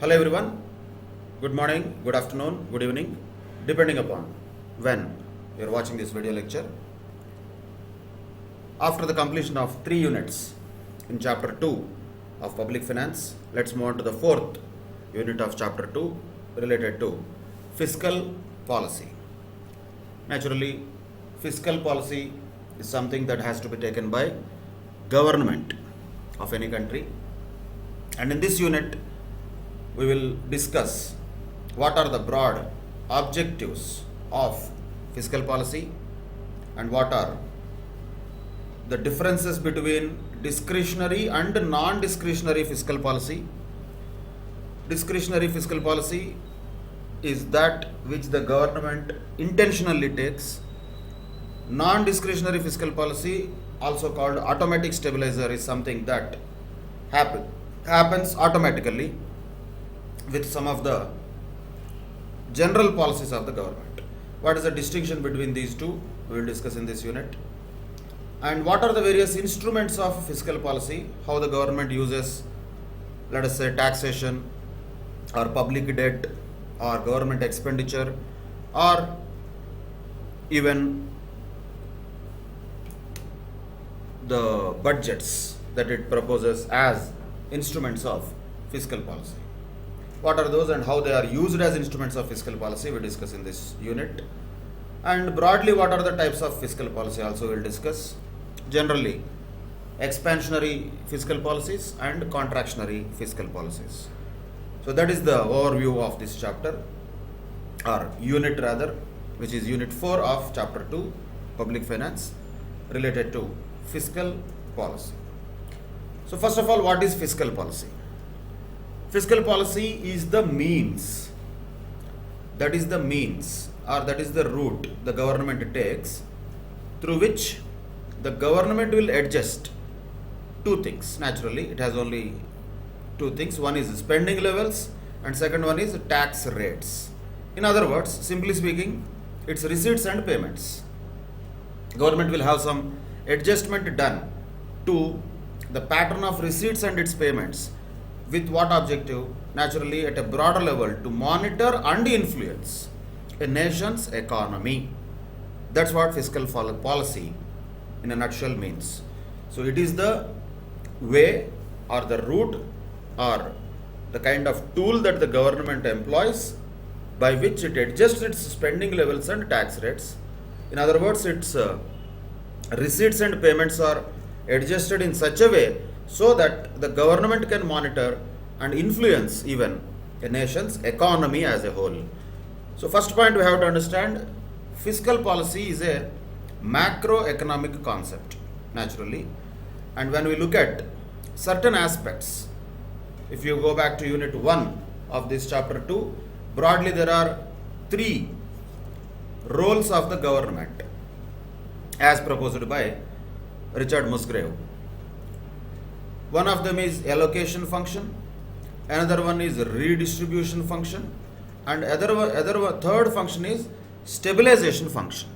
Hello everyone, good morning, good afternoon, good evening, depending upon when you are watching this video lecture. After the completion of 3 units in chapter 2 of public finance, let's move on to the 4th unit of chapter 2 related to fiscal policy. Naturally, fiscal policy is something that has to be taken by government of any country, and in this unit we will discuss what are the broad objectives of fiscal policy and what are the differences between discretionary and non-discretionary fiscal policy. Discretionary fiscal policy is that which the government intentionally takes. Non-discretionary fiscal policy, also called automatic stabilizer, is something that happens automatically with some of the general policies of the government. What is the distinction between these two? We will discuss in this unit. And what are the various instruments of fiscal policy? How the government uses, let us say, taxation or public debt or government expenditure or even the budgets that it proposes as instruments of fiscal policy. What are those and how they are used as instruments of fiscal policy, we discuss in this unit. And broadly, what are the types of fiscal policy also we will discuss. Generally, expansionary fiscal policies and contractionary fiscal policies. So that is the overview of this chapter, or unit rather, which is unit 4 of chapter 2, public finance, related to fiscal policy. So first of all, what is fiscal policy? Fiscal policy is the means, that is the means or that is the route the government takes through which the government will adjust two things. Naturally, it has only two things. One is spending levels and second one is tax rates. In other words, simply speaking, it's receipts and payments. Government will have some adjustment done to the pattern of receipts and its payments. With what objective? Naturally, at a broader level, to monitor and influence a nation's economy. That's what fiscal policy in a nutshell means. So it is the way or the route or the kind of tool that the government employs by which it adjusts its spending levels and tax rates. In other words, its receipts and payments are adjusted in such a way so that the government can monitor and influence even a nation's economy as a whole. So first point, we have to understand fiscal policy is a macroeconomic concept, naturally. And when we look at certain aspects, if you go back to unit 1 of this chapter 2, broadly there are 3 roles of the government as proposed by Richard Musgrave. One of them is allocation function, another one is redistribution function, and third function is stabilization function.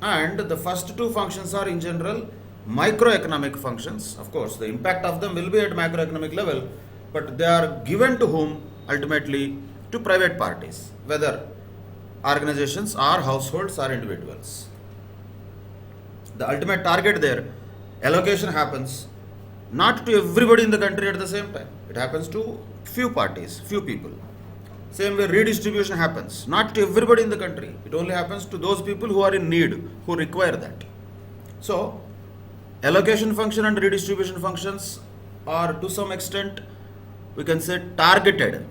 And the first 2 functions are in general microeconomic functions. Of course, the impact of them will be at macroeconomic level, but they are given to whom? Ultimately to private parties, whether organizations or households or individuals. The ultimate target there, allocation happens not to everybody in the country at the same time. It happens to few parties, few people. Same way redistribution happens not to everybody in the country. It only happens to those people who are in need, who require that. So allocation function and redistribution functions are to some extent, we can say, targeted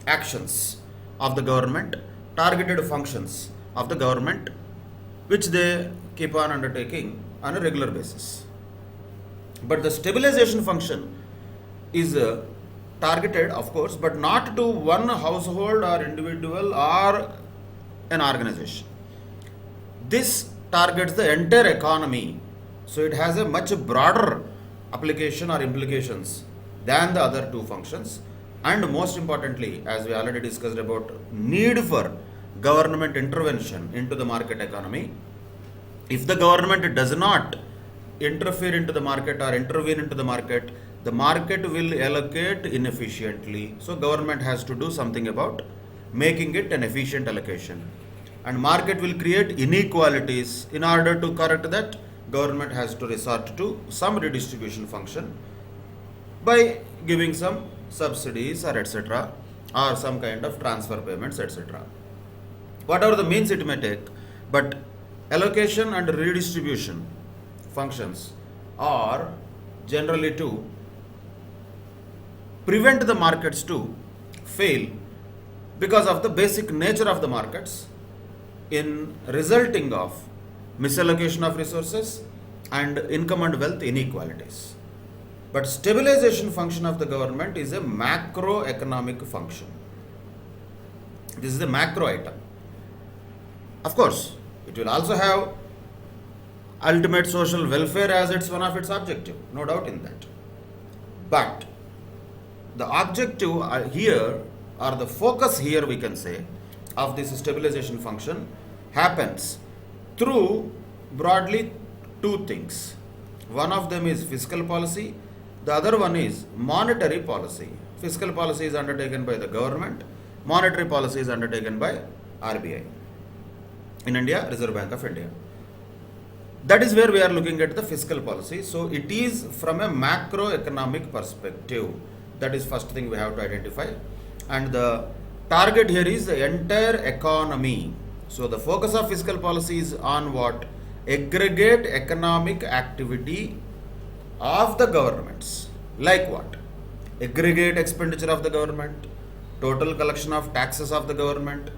actions of the government, targeted functions of the government, which they keep on undertaking on a regular basis. But the stabilization function is targeted, of course, but not to one household or individual or an organization. This targets the entire economy, so it has a much broader application or implications than the other 2 functions. And most importantly, as we already discussed about need for government intervention into the market economy, if the government does not interfere into the market or intervene into the market, the market will allocate inefficiently. So government has to do something about making it an efficient allocation. And market will create inequalities. In order to correct that, government has to resort to some redistribution function by giving some subsidies or etc., or some kind of transfer payments etc. Whatever the means it may take, but allocation and redistribution functions are generally to prevent the markets to fail because of the basic nature of the markets in resulting of misallocation of resources and income and wealth inequalities. But stabilization function of the government is a macroeconomic function. This is a macro item. Of course, it will also have ultimate social welfare as its one of its objective, no doubt in that. But the objective here, or the focus here we can say, of this stabilization function happens through broadly two things. One of them is fiscal policy, the other one is monetary policy. Fiscal policy is undertaken by the government, monetary policy is undertaken by RBI. In India, Reserve Bank of India. That is where we are looking at the fiscal policy. So it is from a macroeconomic perspective. That is first thing we have to identify. And the target here is the entire economy. So the focus of fiscal policy is on what? Aggregate economic activity of the governments. Like what? Aggregate expenditure of the government, total collection of taxes of the government,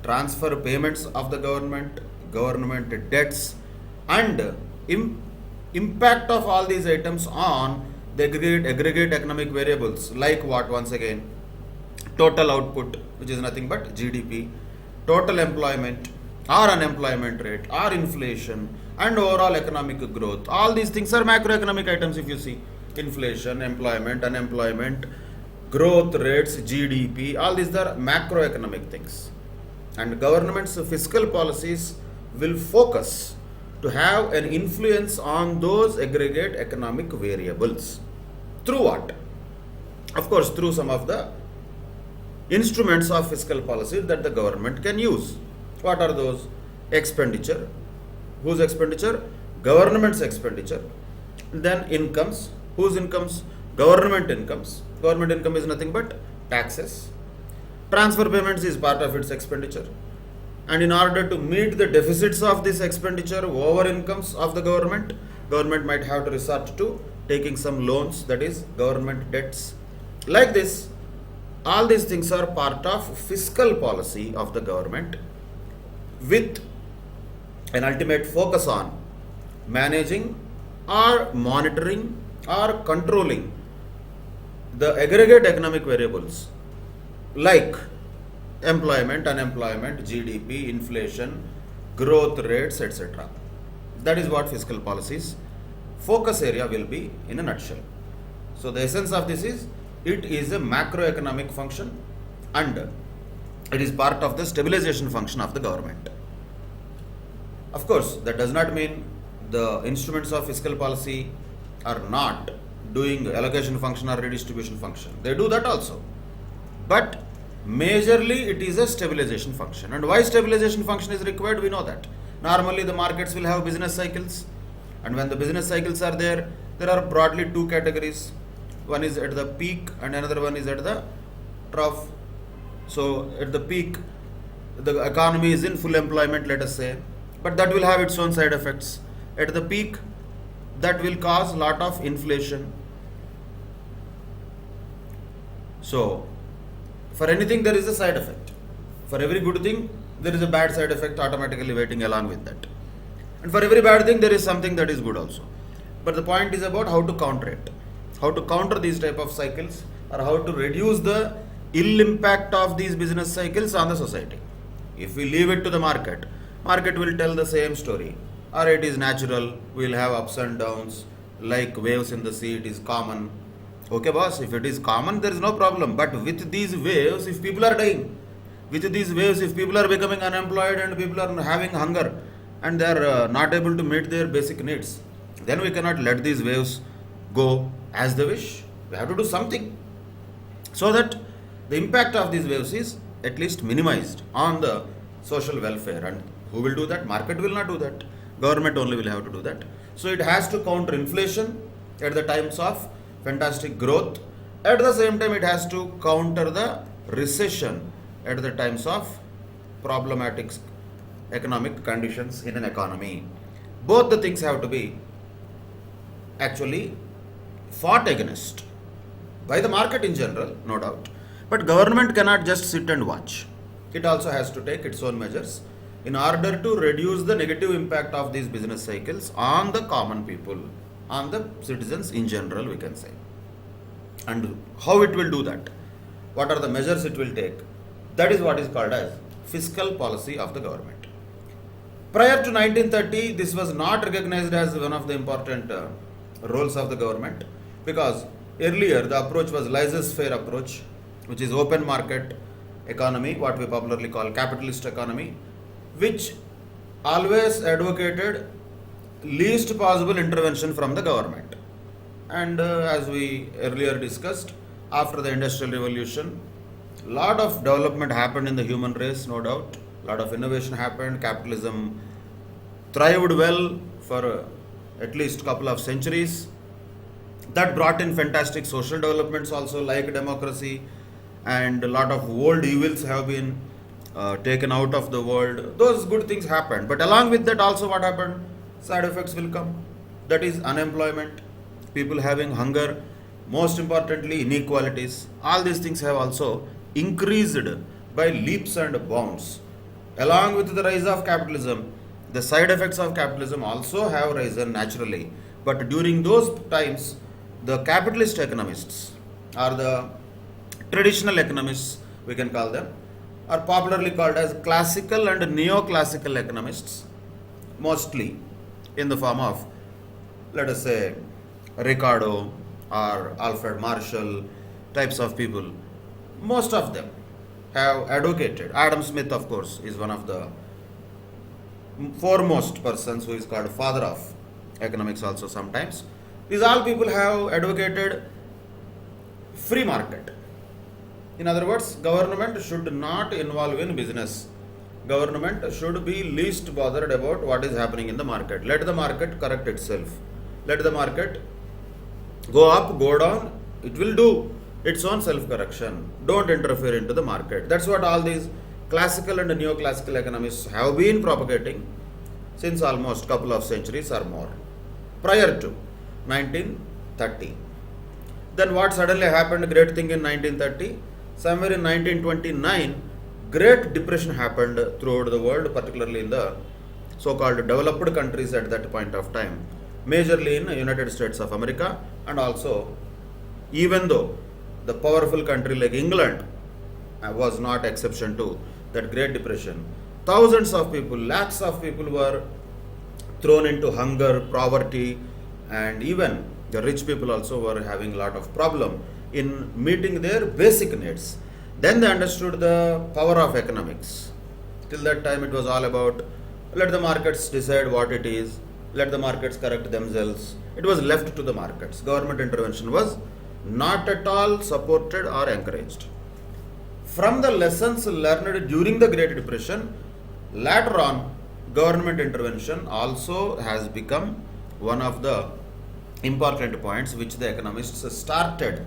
transfer payments of the government, government debts, and impact of all these items on the aggregate economic variables. Like what? Once again, total output, which is nothing but GDP, total employment or unemployment rate or inflation, and overall economic growth. All these things are macroeconomic items if you see. Inflation, employment, unemployment, growth rates, GDP, all these are macroeconomic things. And government's fiscal policies will focus to have an influence on those aggregate economic variables. Through what? Of course, through some of the instruments of fiscal policy that the government can use. What are those? Expenditure. Whose expenditure? Government's expenditure. Then incomes. Whose incomes? Government incomes. Government income is nothing but taxes. Transfer payments is part of its expenditure. And in order to meet the deficits of this expenditure over incomes of the government, government might have to resort to taking some loans, that is government debts. Like this, all these things are part of fiscal policy of the government with an ultimate focus on managing or monitoring or controlling the aggregate economic variables like employment, unemployment, GDP, inflation, growth rates, etc. That is what fiscal policies focus area will be in a nutshell. So the essence of this is, it is a macroeconomic function and it is part of the stabilization function of the government. Of course, that does not mean the instruments of fiscal policy are not doing allocation function or redistribution function. They do that also. But majorly it is a stabilization function. And why stabilization function is required, we know that. Normally the markets will have business cycles, and when the business cycles are there, there are broadly two categories. One is at the peak and another one is at the trough. So at the peak, the economy is in full employment, let us say, but that will have its own side effects. At the peak, that will cause lot of inflation. So for anything there is a side effect. For every good thing there is a bad side effect automatically waiting along with that. And for every bad thing there is something that is good also. But the point is about how to counter it. How to counter these type of cycles, or how to reduce the ill impact of these business cycles on the society. If we leave it to the market, market will tell the same story. Or it is natural, we will have ups and downs, like waves in the sea, it is common. Okay boss, if it is common, there is no problem. But with these waves, if people are dying, with these waves, if people are becoming unemployed and people are having hunger and they are not able to meet their basic needs, then we cannot let these waves go as they wish. We have to do something so that the impact of these waves is at least minimized on the social welfare. And who will do that? Market will not do that. Government only will have to do that. So it has to counter inflation at the times of fantastic growth. At the same time, it has to counter the recession at the times of problematic economic conditions in an economy. Both the things have to be actually fought against by the market in general, no doubt. But government cannot just sit and watch. It also has to take its own measures in order to reduce the negative impact of these business cycles on the common people, on the citizens in general, we can say. And how it will do that? What are the measures it will take? That is what is called as fiscal policy of the government. Prior to 1930, this was not recognized as one of the important roles of the government, because earlier the approach was laissez-faire approach, which is open market economy, what we popularly call capitalist economy, which always advocated least possible intervention from the government. And as we earlier discussed, after the Industrial Revolution, lot of development happened in the human race, no doubt. Lot of innovation happened. Capitalism thrived well for at least couple of centuries. That brought in fantastic social developments also, like democracy, and a lot of old evils have been taken out of the world. Those good things happened. But along with that also what happened? Side effects will come. That is unemployment, people having hunger, most importantly inequalities. All these things have also increased by leaps and bounds. Along with the rise of capitalism, the side effects of capitalism also have risen naturally. But during those times, the capitalist economists, or the traditional economists, we can call them, are popularly called as classical and neoclassical economists, mostly in the form of, let us say, Ricardo or Alfred Marshall types of people. Most of them have advocated. Adam Smith, of course, is one of the foremost persons who is called father of economics also sometimes. These all people have advocated free market. In other words, government should not involve in business. Government should be least bothered about what is happening in the market. Let the market correct itself. Let the market go up, go down. It will do its own self-correction. Don't interfere into the market. That's what all these classical and neoclassical economists have been propagating since almost couple of centuries or more, prior to 1930. Then what suddenly happened, great thing in 1930? Somewhere in 1929, Great Depression happened throughout the world, particularly in the so-called developed countries at that point of time, majorly in the United States of America, and also, even though the powerful country like England was not exception to that Great Depression, thousands of people, lakhs of people were thrown into hunger, poverty, and even the rich people also were having a lot of problem in meeting their basic needs. Then they understood the power of economics. Till that time it was all about let the markets decide what it is, let the markets correct themselves. It was left to the markets. Government intervention was not at all supported or encouraged. From the lessons learned during the Great Depression, later on government intervention also has become one of the important points which the economists started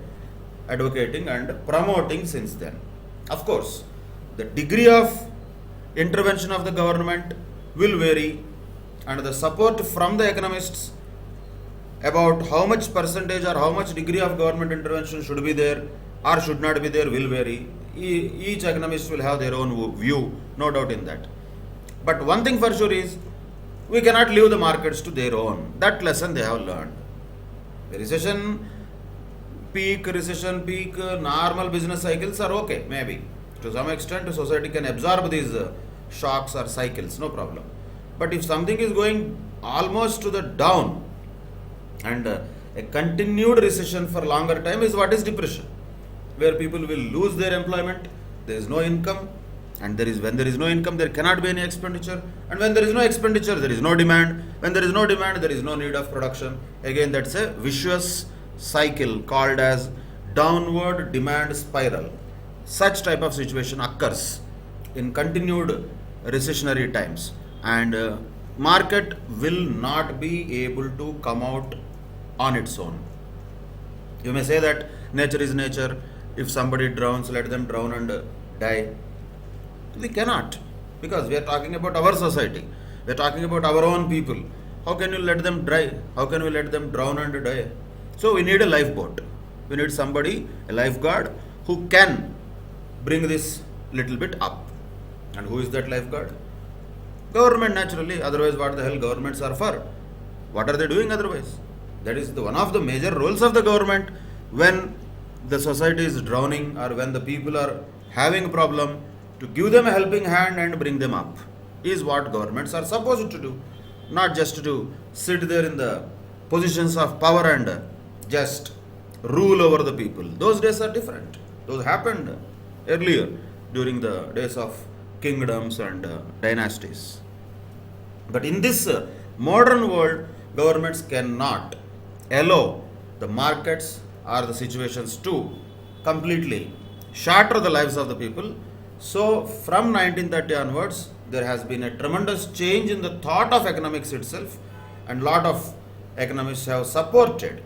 advocating and promoting since then. Of course, the degree of intervention of the government will vary, and the support from the economists about how much percentage or how much degree of government intervention should be there or should not be there will vary. Each economist will have their own view, no doubt in that. But one thing for sure is, we cannot leave the markets to their own. That lesson they have learned. Recession peak, normal business cycles are okay, maybe. To some extent, society can absorb these shocks or cycles, no problem. But if something is going almost to the down, and a continued recession for longer time is what is depression, where people will lose their employment, there is no income, and when there is no income, there cannot be any expenditure, and when there is no expenditure, there is no demand. When there is no demand, there is no need of production. Again, that's a vicious cycle called as downward demand spiral. Such type of situation occurs in continued recessionary times, and market will not be able to come out on its own. You may say that nature is nature. If somebody drowns, let them drown and die. We cannot, because we are talking about our society. We are talking about our own people. How can you let them dry? How can we let them drown and die? So we need a lifeboat. We need somebody, a lifeguard, who can bring this little bit up. And who is that lifeguard? Government, naturally. Otherwise, what the hell governments are for? What are they doing otherwise? That is one of the major roles of the government when the society is drowning or when the people are having a problem, to give them a helping hand and bring them up is what governments are supposed to do, not just to sit there in the positions of power and just rule over the people. Those days are different. Those happened earlier during the days of kingdoms and dynasties. But in this modern world, governments cannot allow the markets or the situations to completely shatter the lives of the people. So, from 1930 onwards, there has been a tremendous change in the thought of economics itself, and lot of economists have supported.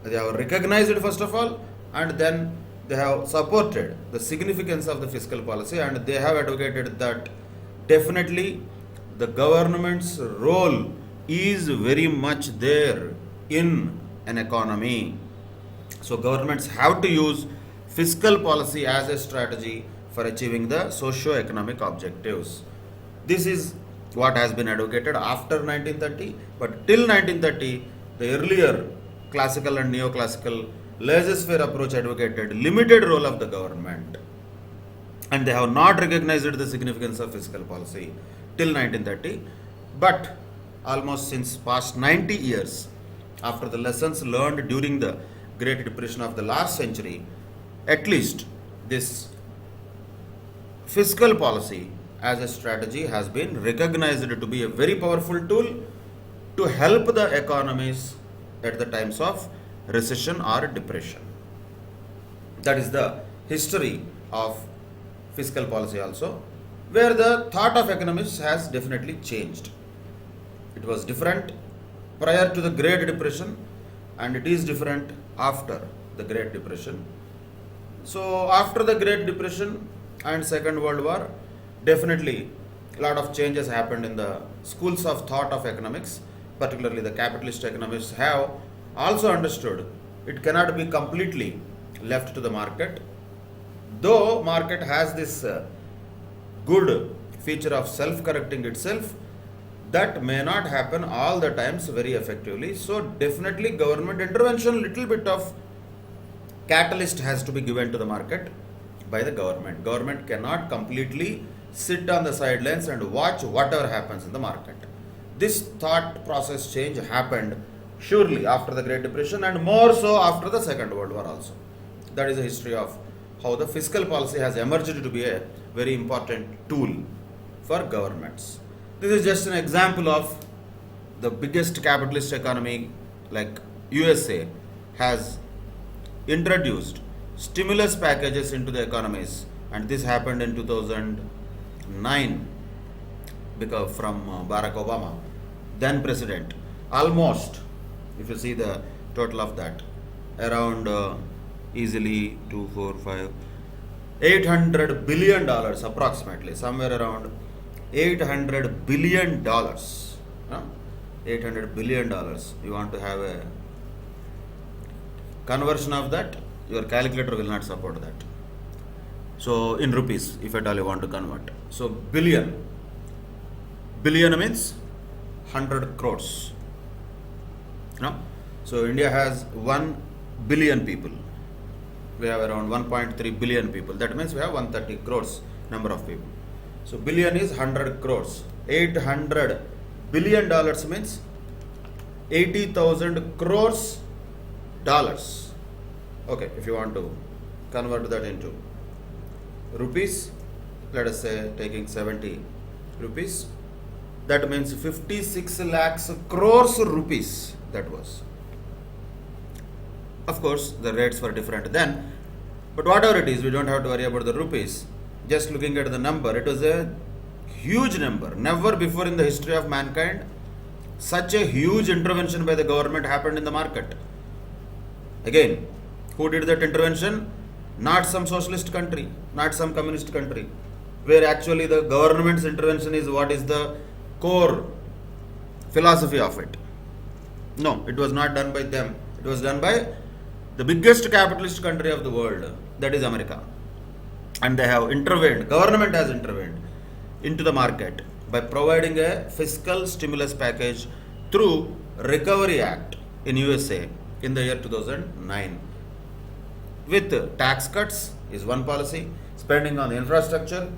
They have recognized it first of all, and then they have supported the significance of the fiscal policy, and they have advocated that definitely the government's role is very much there in an economy. So governments have to use fiscal policy as a strategy for achieving the socio-economic objectives. This is what has been advocated after 1930, but till 1930, the earlier classical and neoclassical laissez-faire approach advocated limited role of the government, and they have not recognized the significance of fiscal policy till 1930. But almost since past 90 years, after the lessons learned during the Great Depression of the last century, at least this fiscal policy as a strategy has been recognized to be a very powerful tool to help the economies at the times of recession or depression. That is the history of fiscal policy also, where the thought of economists has definitely changed. It was different prior to the Great Depression, and it is different after the Great Depression. So after the Great Depression and Second World War, definitely a lot of changes happened in the schools of thought of economics, particularly the capitalist economists have also understood it cannot be completely left to the market. Though market has this good feature of self-correcting itself, that may not happen all the times very effectively. So definitely government intervention, little bit of catalyst has to be given to the market by the government. Government cannot completely sit on the sidelines and watch whatever happens in the market. This thought process change happened surely after the Great Depression, and more so after the Second World War also. That is the history of how the fiscal policy has emerged to be a very important tool for governments. This is just an example of the biggest capitalist economy like USA has introduced stimulus packages into the economies, and this happened in 2009 because from Barack Obama, then president. Almost, if you see the total of that, around easily 2, 4, 5, $800 billion approximately, somewhere around $800 billion. $800 billion. You want to have a conversion of that, your calculator will not support that. So in rupees, if at all you want to convert. So billion. Billion means 100 crores. So India has 1 billion people. We have around 1.3 billion people. That means we have 130 crores number of people. So billion is 100 crores. $800 billion means 80,000 crores dollars. Okay, if you want to convert that into rupees, let us say taking 70 rupees, that means 56 lakhs crores rupees. That was Of course, the rates were different then, but whatever it is, we don't have to worry about the rupees. Just looking at the number, it was a huge number. Never before in the history of mankind such a huge intervention by the government happened in the market. Again, who did that intervention? Not some socialist country, not some communist country, where actually the government's intervention is what is the core philosophy of it. No, it was not done by them. It was done by the biggest capitalist country of the world, that is America. And they have intervened, government has intervened into the market by providing a fiscal stimulus package through Recovery Act in USA in the year 2009. With tax cuts is one policy, spending on infrastructure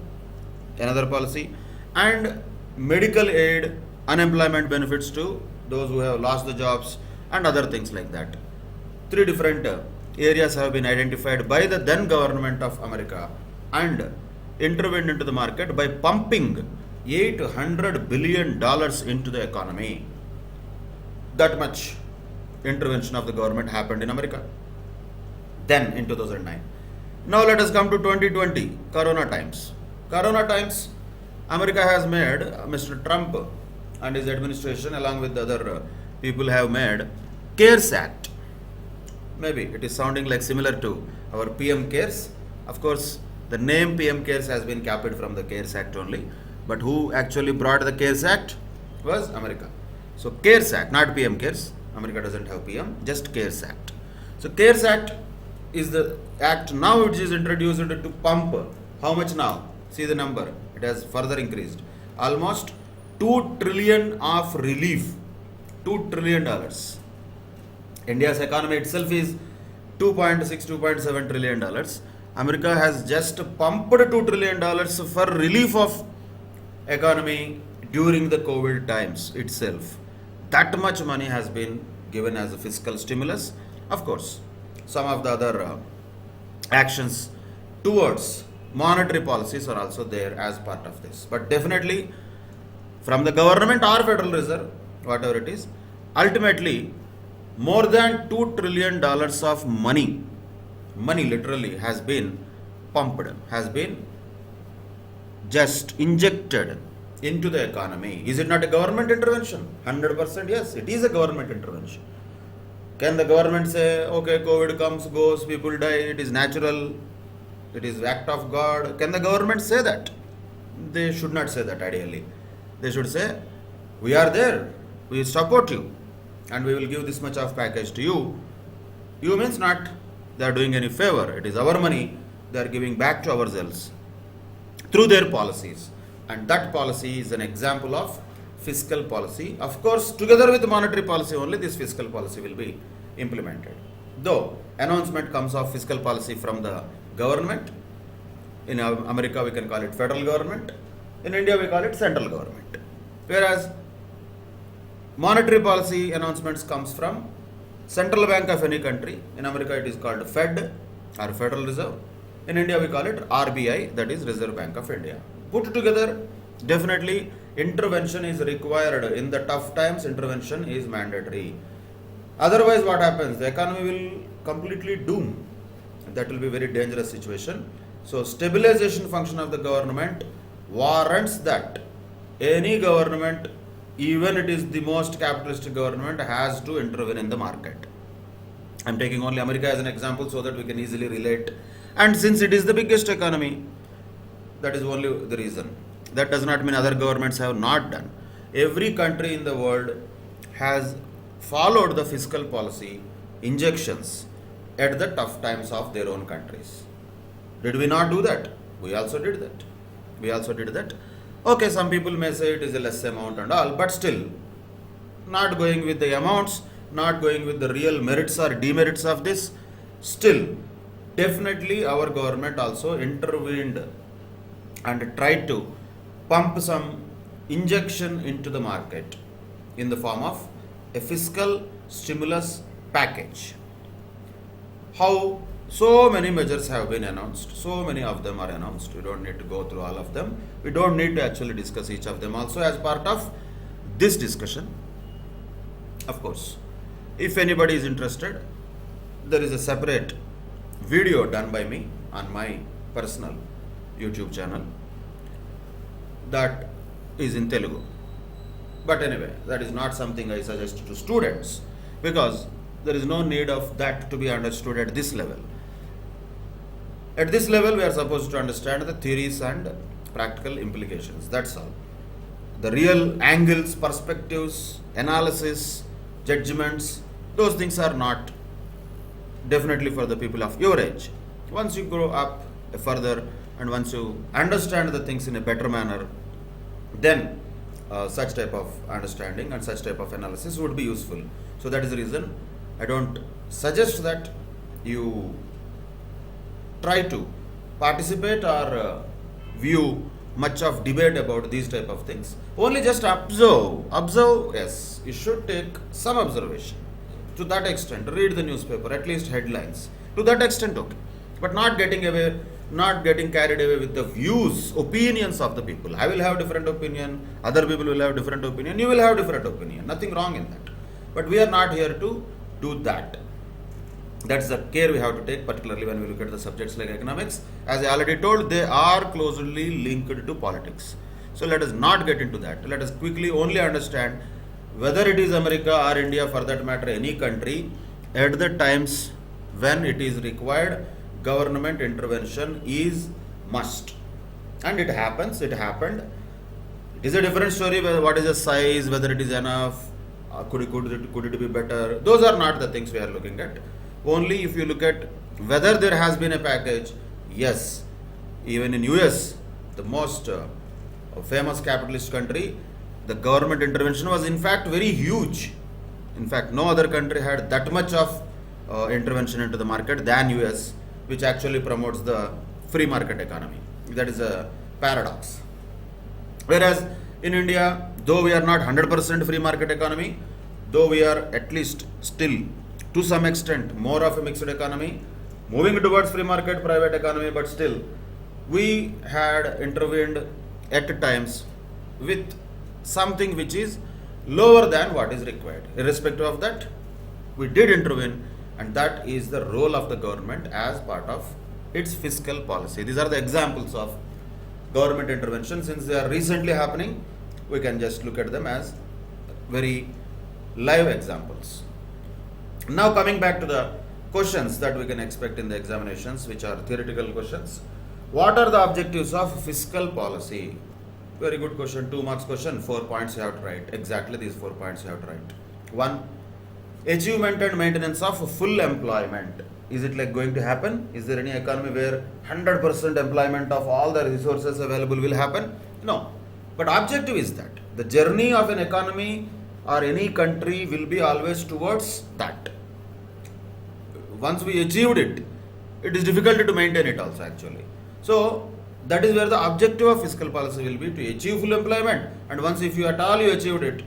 another policy, and medical aid, unemployment benefits to those who have lost the jobs, and other things like that. Three different areas have been identified by the then government of America and intervened into the market by pumping $800 billion into the economy. That much intervention of the government happened in America then in 2009. Now let us come to 2020, Corona times. Corona times, America has made, Mr. Trump and his administration along with the other people have made CARES Act. Maybe it is sounding like similar to our PM CARES. Of course, the name PM CARES has been copied from the CARES Act only, but who actually brought the CARES Act was America. So CARES Act, not PM CARES. America doesn't have PM, just CARES Act. So CARES Act is the act now which is introduced to pump. How much now? See the number. It has further increased. Almost 2 trillion of relief. $2 trillion. India's economy itself is 2.7 trillion dollars. America has just pumped $2 trillion for relief of economy during the COVID times itself. That much money has been given as a fiscal stimulus. Of course, some of the other actions towards monetary policies are also there as part of this. But definitely, from the government or Federal Reserve, whatever it is, ultimately, more than $2 trillion of money literally has been pumped, has been just injected into the economy. Is it not a government intervention? 100% yes, it is a government intervention. Can the government say, okay, COVID comes, goes, people die, it is natural, it is act of God? Can the government say that? They should not say that ideally. They should say, we are there, we support you, and we will give this much of package to you. You means not they are doing any favor. It is our money they are giving back to ourselves through their policies. And that policy is an example of fiscal policy. Of course, together with monetary policy only, this fiscal policy will be implemented. Though announcement comes of fiscal policy from the government. In America, we can call it federal government. In India, we call it central government. Whereas monetary policy announcements comes from central bank of any country. In America, it is called Fed or Federal Reserve. In India, we call it RBI, that is Reserve Bank of India. Put together, definitely intervention is required. In the tough times, intervention is mandatory. Otherwise, what happens? The economy will completely doom. That will be a very dangerous situation. So, stabilization function of the government warrants that any government, even it is the most capitalistic government, has to intervene in the market. I am taking only America as an example so that we can easily relate. And since it is the biggest economy, that is only the reason. That does not mean other governments have not done. Every country in the world has followed the fiscal policy injections at the tough times of their own countries. Did we not do that? We also did that. Okay, some people may say it is a less amount and all, but still, not going with the amounts, not going with the real merits or demerits of this, still, definitely our government also intervened and tried to pump some injection into the market in the form of a fiscal stimulus package. How so many measures have been announced, so many of them are announced. We don't need to go through all of them. We don't need to actually discuss each of them also as part of this discussion. Of course, if anybody is interested, there is a separate video done by me on my personal YouTube channel that is in Telugu. But anyway, that is not something I suggest to students because there is no need of that to be understood at this level. At this level, we are supposed to understand the theories and practical implications. That's all. The real angles, perspectives, analysis, judgments, those things are not definitely for the people of your age. Once you grow up further and once you understand the things in a better manner, then such type of understanding and such type of analysis would be useful. So that is the reason I don't suggest that you try to participate or view much of debate about these type of things. Only just observe, yes, you should take some observation. To that extent, read the newspaper, at least headlines. To that extent, okay. But not getting carried away with the views, opinions of the people. I will have different opinion, other people will have different opinion, you will have different opinion. Nothing wrong in that. But we are not here to do that. That's the care we have to take, particularly when we look at the subjects like economics. As I already told, they are closely linked to politics. So let us not get into that. Let us quickly only understand whether it is America or India, for that matter, any country, at the times when it is required, government intervention is must. And it happens, it happened. It is a different story whether what is the size, whether it is enough, could it be better. Those are not the things we are looking at. Only if you look at whether there has been a package, yes, even in US, the most famous capitalist country, the government intervention was in fact very huge. In fact, no other country had that much of intervention into the market than US, which actually promotes the free market economy. That is a paradox. Whereas in India, though we are not 100% free market economy, though we are at least still to some extent more of a mixed economy, moving towards free market, private economy, but still we had intervened at times with something which is lower than what is required. Irrespective of that, we did intervene, and that is the role of the government as part of its fiscal policy. These are the examples of government intervention. Since they are recently happening, we can just look at them as very live examples. Now coming back to the questions that we can expect in the examinations, which are theoretical questions. What are the objectives of fiscal policy? Very good question, 2 marks question, 4 points you have to write. Exactly these 4 points you have to write. 1. Achievement and maintenance of full employment. Is it like going to happen? Is there any economy where 100% employment of all the resources available will happen? No. But objective is that the journey of an economy or any country will be always towards that. Once we achieved it, it is difficult to maintain it also actually. So that is where the objective of fiscal policy will be, to achieve full employment. And once if you at all you achieved it,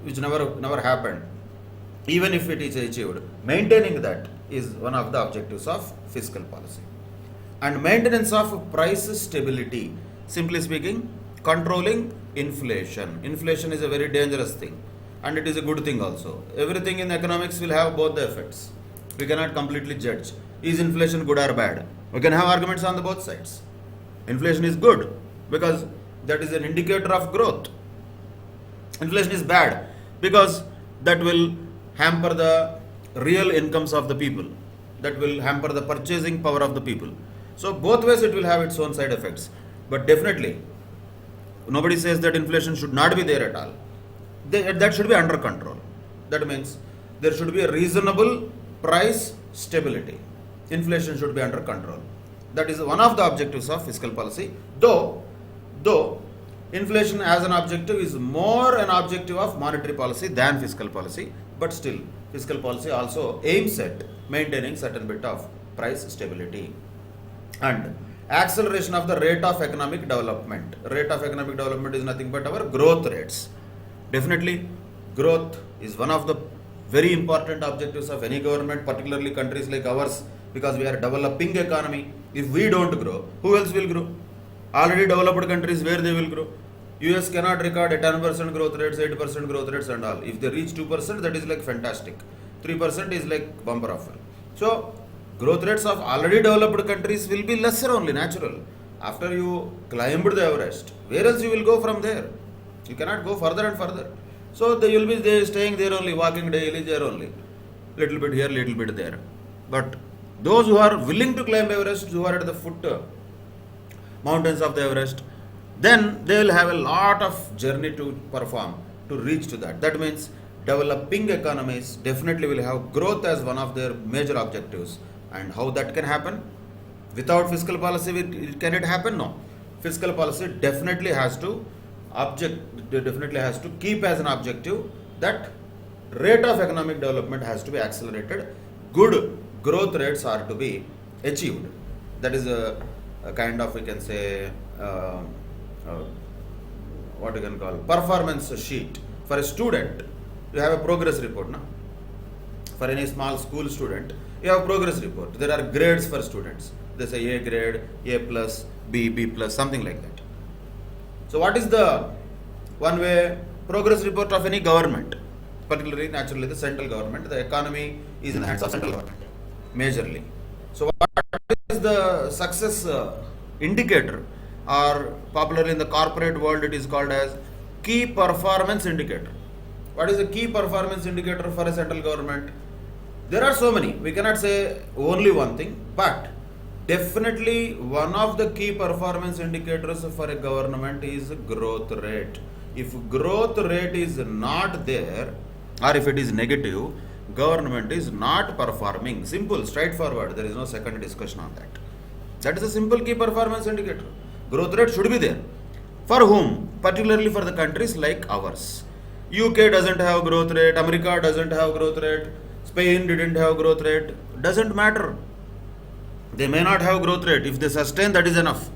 which never happened, even if it is achieved, maintaining that is one of the objectives of fiscal policy. And maintenance of price stability, simply speaking, controlling inflation. Inflation is a very dangerous thing, and it is a good thing also. Everything in economics will have both the effects. We cannot completely judge, is inflation good or bad? We can have arguments on the both sides. Inflation is good because that is an indicator of growth. Inflation is bad because that will hamper the real incomes of the people, that will hamper the purchasing power of the people. So both ways it will have its own side effects. But definitely nobody says that inflation should not be there at all. That should be under control. That means there should be a reasonable price stability. Inflation should be under control. That is one of the objectives of fiscal policy. Though inflation as an objective is more an objective of monetary policy than fiscal policy, but still fiscal policy also aims at maintaining certain bit of price stability. And acceleration of the rate of economic development. Rate of economic development is nothing but our growth rates. Definitely growth is one of the very important objectives of any government, particularly countries like ours, because we are a developing economy. If we don't grow, who else will grow? Already developed countries, where they will grow? US cannot record a 10% growth rates, 8% growth rates and all. If they reach 2%, that is like fantastic. 3% is like bumper offer. So growth rates of already developed countries will be lesser only, natural. After you climbed the Everest, where else you will go from there? You cannot go further and further. So they will be there, staying there only, walking daily there only. Little bit here, little bit there. But those who are willing to climb Everest, who are at the foot mountains of the Everest, then they will have a lot of journey to perform to reach to that. That means developing economies definitely will have growth as one of their major objectives. And how that can happen? Without fiscal policy, can it happen? No. Fiscal policy definitely has to keep as an objective that rate of economic development has to be accelerated. Good growth rates are to be achieved. That is a kind of, we can say, what you can call performance sheet for a student. You have a progress report, no? For any small school student, you have a progress report. There are grades for students. They say A grade, A plus, B, B plus, something like that. So what is the one way progress report of any government? Particularly, naturally, the central government. The economy is in the hands of central government, majorly. So what is the success indicator, or popularly in the corporate world it is called as key performance indicator? What is the key performance indicator for a central government? There are so many. We cannot say only one thing, but definitely one of the key performance indicators for a government is growth rate. If growth rate is not there, or if it is negative, government is not performing. Simple, straightforward. There is no second discussion on that. That is a simple key performance indicator. Growth rate should be there. For whom? Particularly for the countries like ours. UK doesn't have growth rate, America doesn't have growth rate, Spain didn't have growth rate. Doesn't matter. They may not have growth rate. If they sustain, that is enough.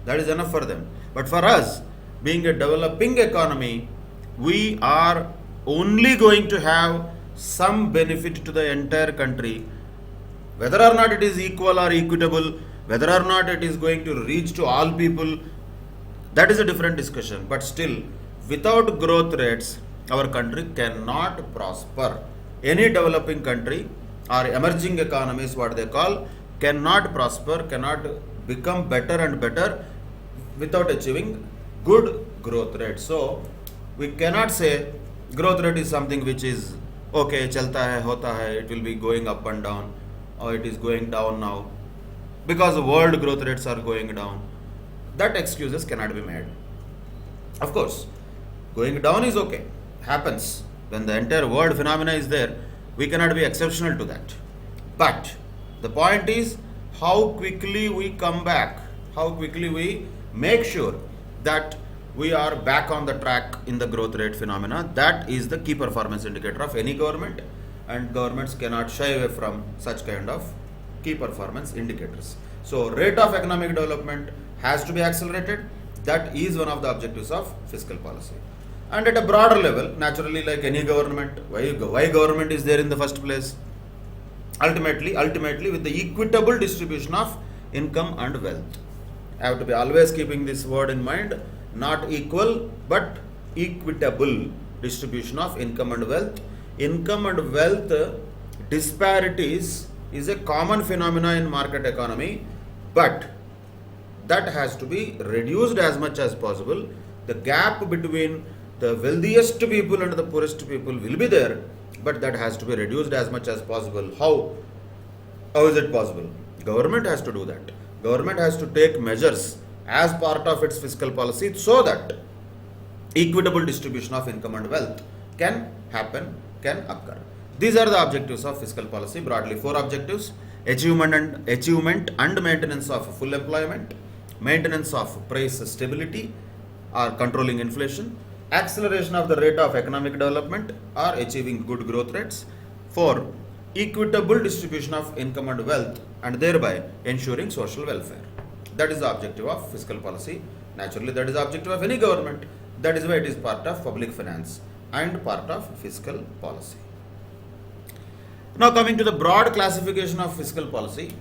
That is enough for them. But for us, being a developing economy, we are only going to have some benefit to the entire country. Whether or not it is equal or equitable, whether or not it is going to reach to all people, that is a different discussion. But still, without growth rates, our country cannot prosper. Any developing country or emerging economies, what they call, cannot prosper, cannot become better and better without achieving good growth rate. So we cannot say growth rate is something which is okay, chalta hai, hota hai, it will be going up and down, or it is going down now because the world growth rates are going down. That excuses cannot be made. Of course, going down is okay, happens. When the entire world phenomena is there, we cannot be exceptional to that. But the point is how quickly we come back, how quickly we make sure that we are back on the track in the growth rate phenomena. That is the key performance indicator of any government, and governments cannot shy away from such kind of key performance indicators. So rate of economic development has to be accelerated. That is one of the objectives of fiscal policy. And at a broader level, naturally, like any government, why government is there in the first place? Ultimately, with the equitable distribution of income and wealth. I have to be always keeping this word in mind, not equal, but equitable distribution of income and wealth. Income and wealth disparities is a common phenomena in market economy, but that has to be reduced as much as possible. The gap between the wealthiest people and the poorest people will be there, but that has to be reduced as much as possible. How is it possible? Government has to do that. Government has to take measures as part of its fiscal policy so that equitable distribution of income and wealth can happen, can occur. These are the objectives of fiscal policy, broadly 4 objectives: achievement and maintenance of full employment, maintenance of price stability or controlling inflation, acceleration of the rate of economic development or achieving good growth rates, 4, equitable distribution of income and wealth, and thereby ensuring social welfare. That is the objective of fiscal policy. Naturally, that is the objective of any government. That is why it is part of public finance and part of fiscal policy. Now coming to the broad classification of fiscal policy,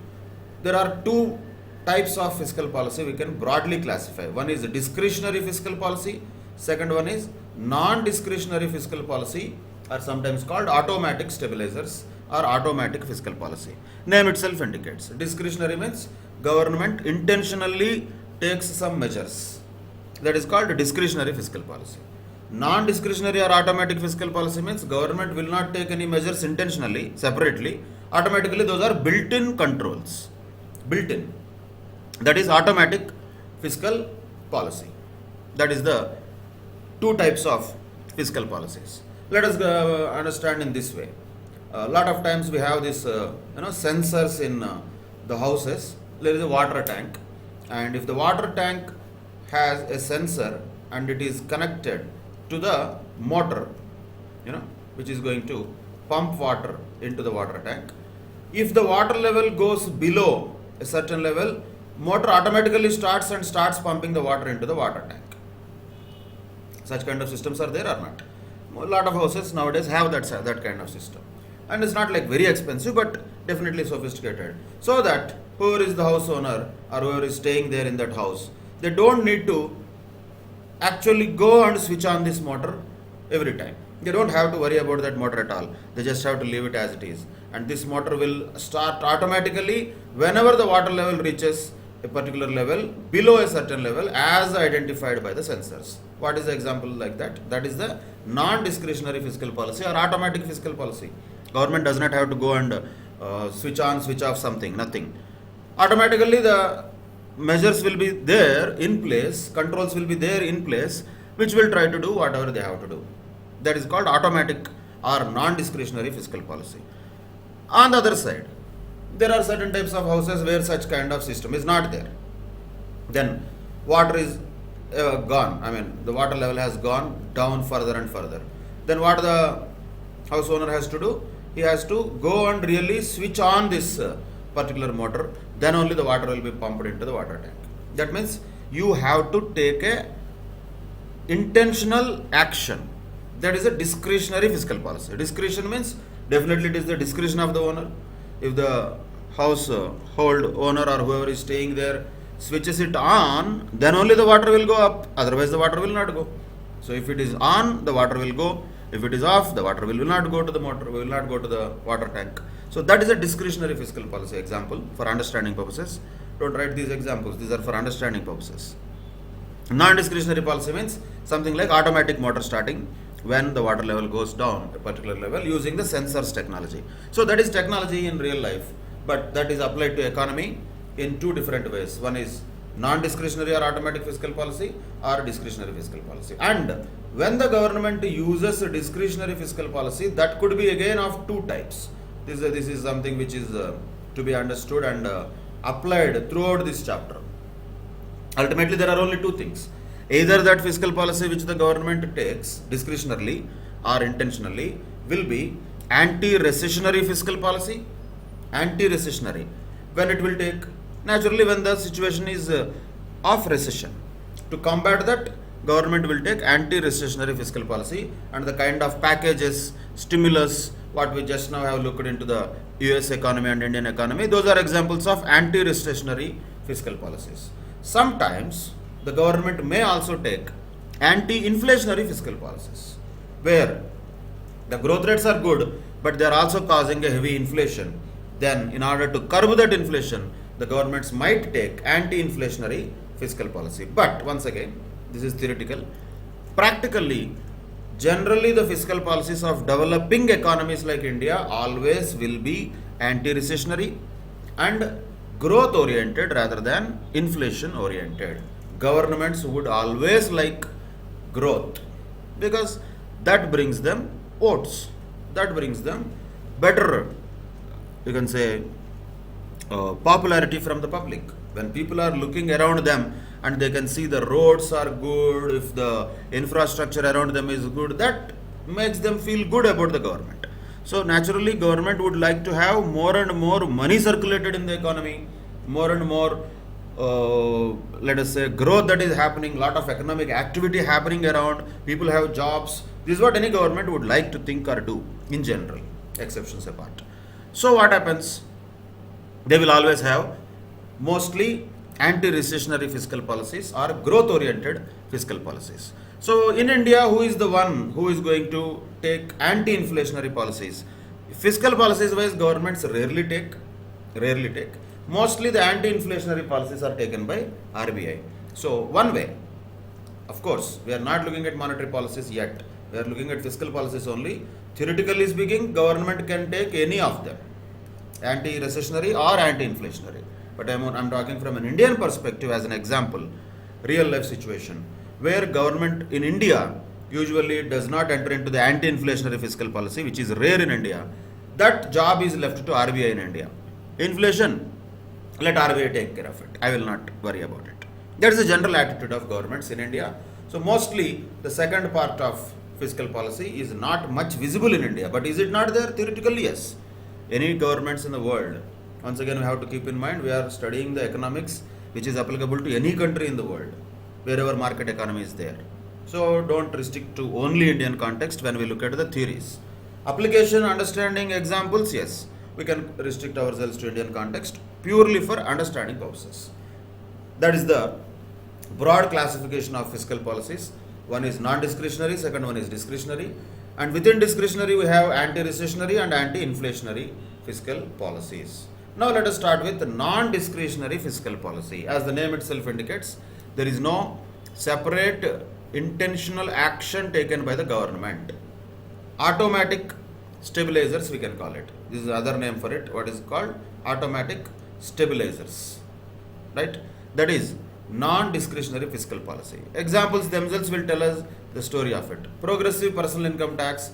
there are 2 types of fiscal policy we can broadly classify. One is discretionary fiscal policy, second one is non-discretionary fiscal policy, or sometimes called automatic stabilizers. or automatic fiscal policy. Name itself indicates. Discretionary means government intentionally takes some measures. That is called discretionary fiscal policy. Non-discretionary or automatic fiscal policy means government will not take any measures intentionally, separately. Automatically, those are built-in controls. Built-in. That is automatic fiscal policy. That is the two types of fiscal policies. Let us understand in this way. A lot of times we have this, sensors in the houses. There is a water tank, and if the water tank has a sensor and it is connected to the motor, which is going to pump water into the water tank. If the water level goes below a certain level, motor automatically starts pumping the water into the water tank. Such kind of systems are there or not? A lot of houses nowadays have that kind of system, and it's not like very expensive, but definitely sophisticated, so that whoever is the house owner or whoever is staying there in that house, they don't need to actually go and switch on this motor every time. They don't have to worry about that motor at all. They just have to leave it as it is, and this motor will start automatically whenever the water level reaches a particular level below a certain level as identified by the sensors. What is the example like that? That is the non-discretionary fiscal policy or automatic fiscal policy. Government does not have to go and switch on, switch off something, nothing. Automatically the measures will be there in place, controls will be there in place, which will try to do whatever they have to do. That is called automatic or non-discretionary fiscal policy. On the other side, there are certain types of houses where such kind of system is not there. Then water is gone. The water level has gone down further and further. Then what the house owner has to do? He has to go and really switch on this particular motor. Then only the water will be pumped into the water tank. That means you have to take a intentional action. That is a discretionary fiscal policy. Discretion means definitely it is the discretion of the owner. If the household owner or whoever is staying there switches it on, then only the water will go up. Otherwise, the water will not go. So, if it is on, the water will go. If it is off, the water will not go to the motor, will not go to the water tank. So, that is a discretionary fiscal policy example for understanding purposes. Don't write these examples, these are for understanding purposes. Non-discretionary policy means something like automatic motor starting when the water level goes down a particular level using the sensors technology. So, that is technology in real life, but that is applied to economy in two different ways. One is non-discretionary or automatic fiscal policy or discretionary fiscal policy. And when the government uses a discretionary fiscal policy, that could be again of two types. This is something which is to be understood and applied throughout this chapter. Ultimately, there are only two things. Either that fiscal policy which the government takes discretionarily or intentionally will be anti-recessionary fiscal policy. Anti-recessionary, when it will take, naturally when the situation is of recession. To combat that, government will take anti-recessionary fiscal policy, and the kind of packages, stimulus, what we just now have looked into the US economy and Indian economy, those are examples of anti-recessionary fiscal policies. Sometimes the government may also take anti-inflationary fiscal policies, where the growth rates are good, but they are also causing a heavy inflation. Then, in order to curb that inflation, the governments might take anti-inflationary fiscal policy. But once again, this is theoretical. Practically, generally the fiscal policies of developing economies like India always will be anti-recessionary and growth oriented rather than inflation oriented. Governments would always like growth because that brings them votes, that brings them better, you can say, popularity from the public. When people are looking around them and they can see the roads are good, if the infrastructure around them is good, that makes them feel good about the government. So naturally, government would like to have more and more money circulated in the economy, more and more let us say growth that is happening, lot of economic activity happening around, people have jobs. This is what any government would like to think or do in general, exceptions apart. So what happens? They will always have mostly anti-recessionary fiscal policies or growth oriented fiscal policies. So in India, who is the one who is going to take anti-inflationary policies? Fiscal policies wise, governments rarely take. Mostly the anti-inflationary policies are taken by RBI. So one way, of course, we are not looking at monetary policies yet. We are looking at fiscal policies only. Theoretically speaking, government can take any of them, anti-recessionary or anti-inflationary. But I'm talking from an Indian perspective as an example, real life situation, where government in India usually does not enter into the anti-inflationary fiscal policy, which is rare in India. That job is left to RBI in India. Inflation, let RBI take care of it. I will not worry about it. That is the general attitude of governments in India. So mostly the second part of fiscal policy is not much visible in India. But is it not there? Theoretically, yes. Any governments in the world, once again we have to keep in mind, we are studying the economics which is applicable to any country in the world, wherever market economy is there. So don't restrict to only Indian context when we look at the theories. Application, understanding, examples, yes. We can restrict ourselves to Indian context purely for understanding purposes. That is the broad classification of fiscal policies. One is non-discretionary, second one is discretionary. And within discretionary, we have anti-recessionary and anti-inflationary fiscal policies. Now let us start with the non-discretionary fiscal policy. As the name itself indicates, there is no separate intentional action taken by the government. Automatic stabilizers, we can call it. This is the other name for it. What is called? Automatic stabilizers. Right? That is non-discretionary fiscal policy. Examples themselves will tell us the story of it. Progressive personal income tax,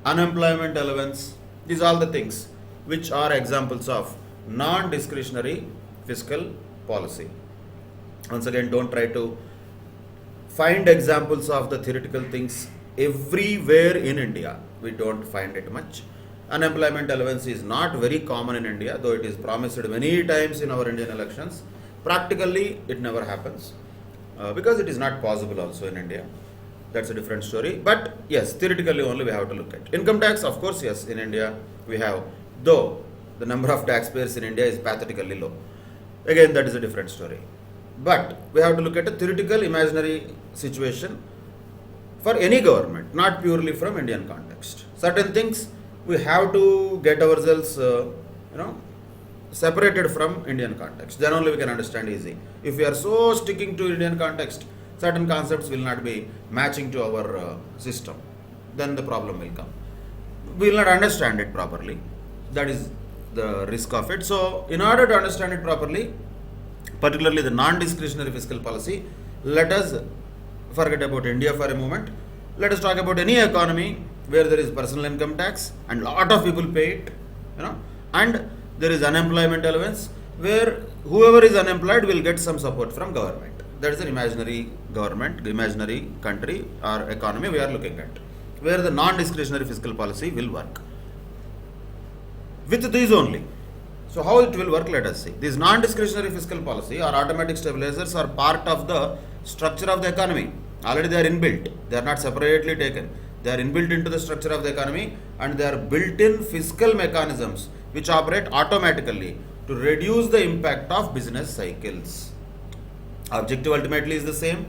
unemployment allowance, these are all the things which are examples of non-discretionary fiscal policy. Once again, don't try to find examples of the theoretical things everywhere in India. We don't find it much. Unemployment allowance is not very common in India, though it is promised many times in our Indian elections. Practically, it never happens because it is not possible also in India. That's a different story. But yes, theoretically only we have to look at. Income tax, of course, yes, in India we have, though the number of taxpayers in India is pathetically low. Again, that is a different story. But we have to look at a theoretical imaginary situation for any government, not purely from Indian context. Certain things we have to get ourselves, separated from Indian context. Then only we can understand easy. If we are so sticking to Indian context, certain concepts will not be matching to our system. Then the problem will come. We will not understand it properly. That is the risk of it. So, in order to understand it properly, particularly the non-discretionary fiscal policy, let us forget about India for a moment. Let us talk about any economy where there is personal income tax and lot of people pay it, and there is unemployment allowance where whoever is unemployed will get some support from government. That is an imaginary government, imaginary country or economy we are looking at, where the non-discretionary fiscal policy will work. With these only. So how it will work, let us see. These non-discretionary fiscal policy or automatic stabilizers are part of the structure of the economy. Already they are inbuilt. They are not separately taken. They are inbuilt into the structure of the economy, and they are built-in fiscal mechanisms which operate automatically to reduce the impact of business cycles. Objective ultimately is the same.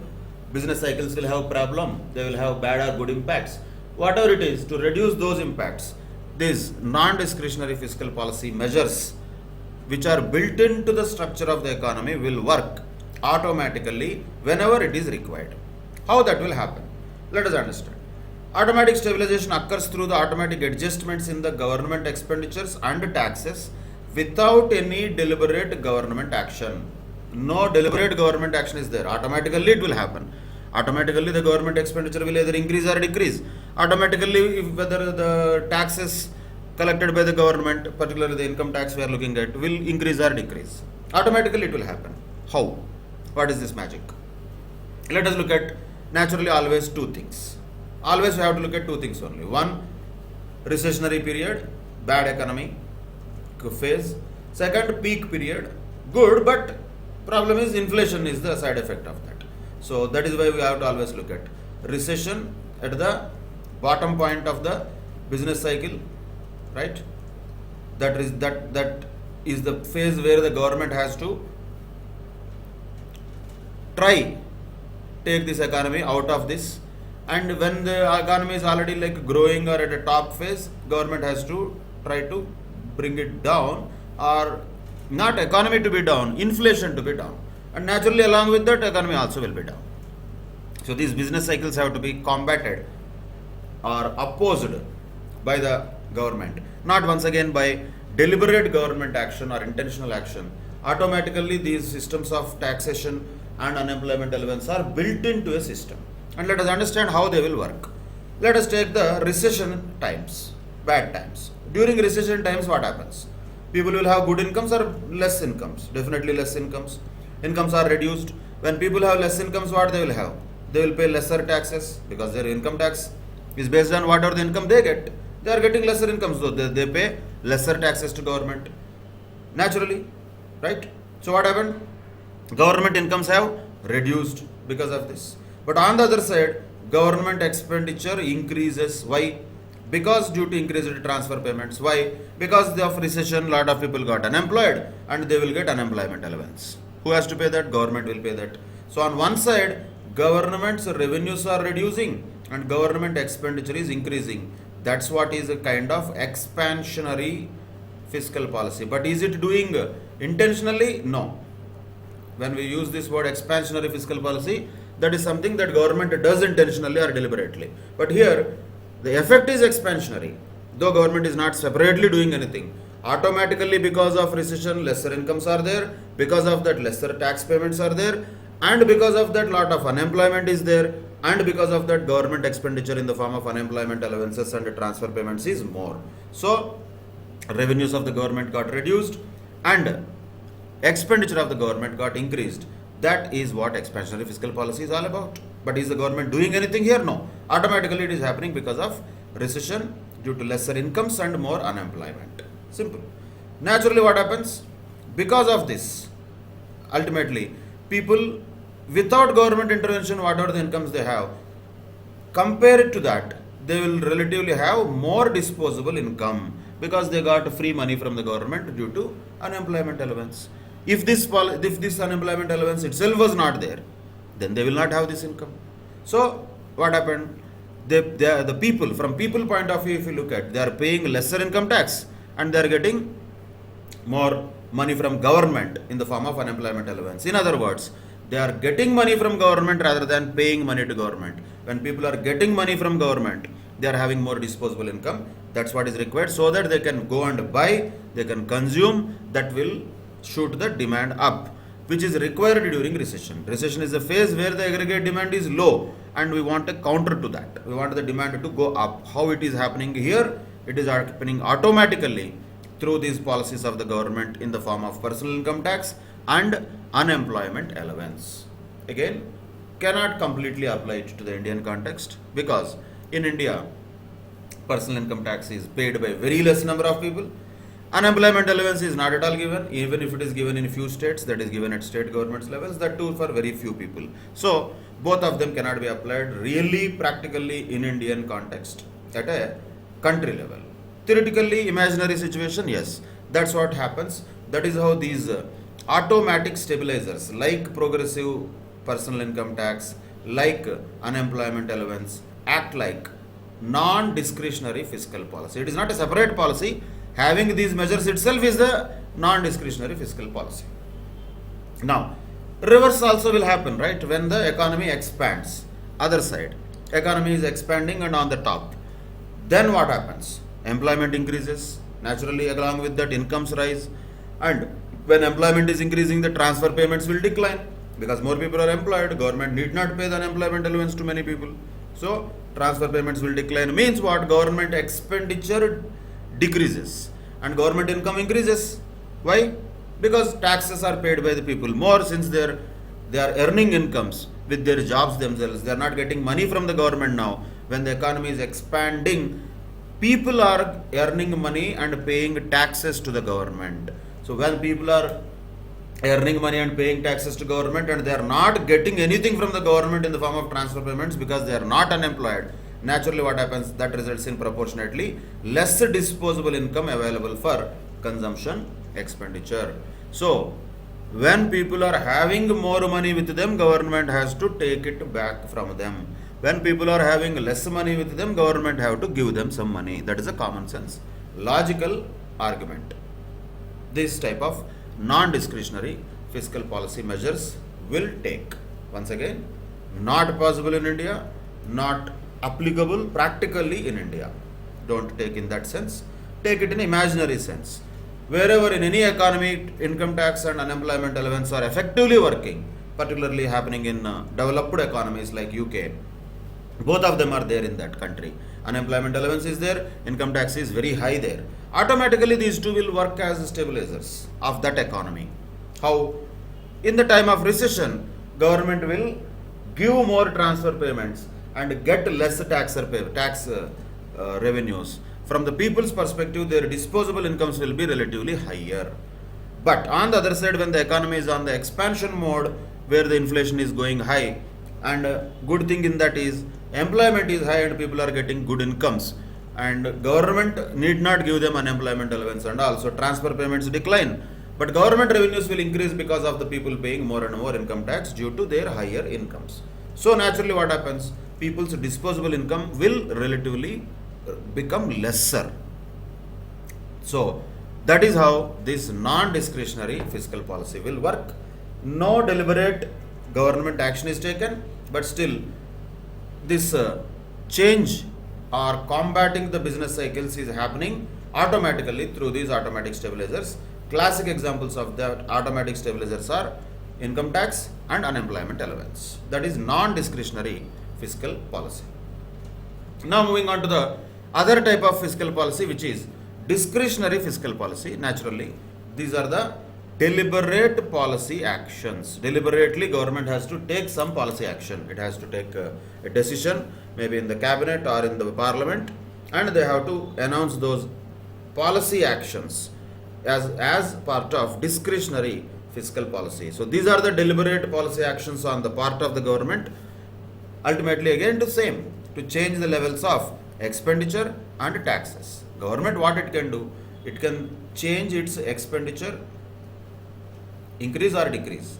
Business cycles will have problem. They will have bad or good impacts. Whatever it is, to reduce those impacts, these non-discretionary fiscal policy measures which are built into the structure of the economy will work automatically whenever it is required. How that will happen? Let us understand. Automatic stabilization occurs through the automatic adjustments in the government expenditures and taxes without any deliberate government action. No deliberate government action is there. Automatically it will happen. Automatically the government expenditure will either increase or decrease. Automatically, whether the taxes collected by the government, particularly the income tax we are looking at, will increase or decrease. Automatically it will happen. How? What is this magic? Let us look at naturally always two things. Always we have to look at two things only. One, recessionary period, bad economy phase. Second, peak period, good, but problem is inflation is the side effect of that. So that is why we have to always look at recession at the bottom point of the business cycle, right? That is the phase where the government has to try take this economy out of this, and when the economy is already like growing or at a top phase, government has to try to bring it down, or not economy to be down, inflation to be down. And naturally along with that, economy also will be down. So these business cycles have to be combated or opposed by the government, not once again by deliberate government action or intentional action. Automatically these systems of taxation and unemployment allowance are built into a system. And let us understand how they will work. Let us take the recession times, bad times. During recession times, what happens? People will have good incomes or less incomes? Definitely less incomes. Incomes are reduced. When people have less incomes, what they will have? They will pay lesser taxes because their income tax is based on whatever the income they get. They are getting lesser incomes, so they pay lesser taxes to government. Naturally, right? So what happened? Government incomes have reduced because of this. But on the other side, government expenditure increases. Why? Because due to increased transfer payments. Why? Because of recession, lot of people got unemployed and they will get unemployment allowance. Who has to pay that? Government will pay that. So on one side, government's revenues are reducing and government expenditure is increasing. That's what is a kind of expansionary fiscal policy. But is it doing intentionally? No. When we use this word expansionary fiscal policy, that is something that government does intentionally or deliberately. But here, the effect is expansionary. Though government is not separately doing anything, automatically because of recession, lesser incomes are there, because of that lesser tax payments are there, and because of that lot of unemployment is there, and because of that government expenditure in the form of unemployment allowances and transfer payments is more. So, revenues of the government got reduced and expenditure of the government got increased. That is what expansionary fiscal policy is all about. But is the government doing anything here? No. Automatically it is happening because of recession due to lesser incomes and more unemployment. Simple. Naturally what happens? Because of this, ultimately, people without government intervention, whatever the incomes they have, compared to that, they will relatively have more disposable income because they got free money from the government due to unemployment allowance. If this unemployment allowance itself was not there, then they will not have this income. So what happened? The people, from people point of view, if you look at, they are paying lesser income tax and they are getting more money from government in the form of unemployment allowance. In other words, they are getting money from government rather than paying money to government. When people are getting money from government, they are having more disposable income. That's what is required so that they can go and buy, they can consume. That will shoot the demand up, which is required during recession. Recession is a phase where the aggregate demand is low and we want a counter to that. We want the demand to go up. How it is happening here? It is happening automatically through these policies of the government in the form of personal income tax and unemployment allowance. Again, cannot completely apply it to the Indian context because in India, personal income tax is paid by very less number of people. Unemployment allowance is not at all given, even if it is given in few states, that is given at state governments levels, that too for very few people. So, both of them cannot be applied really practically in Indian context at a country level. Theoretically, imaginary situation, yes, that's what happens. That is how these automatic stabilizers like progressive personal income tax, like unemployment allowance, act like non-discretionary fiscal policy. It is not a separate policy. Having these measures itself is the non-discretionary fiscal policy. Now, reverse also will happen, right? When the economy expands, other side, economy is expanding and on the top. Then what happens? Employment increases. Naturally, along with that, incomes rise. And when employment is increasing, the transfer payments will decline. Because more people are employed, government need not pay the unemployment allowance to many people. So, transfer payments will decline. Means what? Government expenditure decreases and government income increases. Why? Because taxes are paid by the people more since they are earning incomes with their jobs themselves. They are not getting money from the government now. When the economy is expanding, people are earning money and paying taxes to the government. So when people are earning money and paying taxes to government and they are not getting anything from the government in the form of transfer payments because they are not unemployed, naturally what happens? That results in proportionately less disposable income available for consumption expenditure. So when people are having more money with them, government has to take it back from them. When people are having less money with them, government have to give them some money. That is a common sense. logical argument. This type of non-discretionary fiscal policy measures will take. Once again, not possible in India, not applicable practically in India. Don't take in that sense. Take it in imaginary sense. Wherever in any economy, income tax and unemployment allowance are effectively working, particularly happening in developed economies like UK, both of them are there in that country. Unemployment allowance is there, income tax is very high there. Automatically these two will work as stabilizers of that economy. How? In the time of recession, government will give more transfer payments and get less tax revenues. From the people's perspective, their disposable incomes will be relatively higher. But on the other side, when the economy is on the expansion mode, where the inflation is going high, and good thing in that is employment is high and people are getting good incomes, and government need not give them unemployment allowance, and also transfer payments decline. But government revenues will increase because of the people paying more and more income tax due to their higher incomes. So naturally what happens? People's disposable income will relatively become lesser. So that is how this non-discretionary fiscal policy will work. No deliberate government action is taken, but still this change or combating the business cycles is happening automatically through these automatic stabilizers. Classic examples of that automatic stabilizers are income tax and unemployment allowance. That is non-discretionary fiscal policy. Now moving on to the other type of fiscal policy, which is discretionary fiscal policy. Naturally, these are the deliberate policy actions. Deliberately, government has to take some policy action. It has to take a decision, maybe in the cabinet or in the parliament, and they have to announce those policy actions as part of discretionary fiscal policy. So these are the deliberate policy actions on the part of the government. Ultimately, again, the same, to change the levels of expenditure and taxes. Government, what it can do, it can change its expenditure, increase or decrease,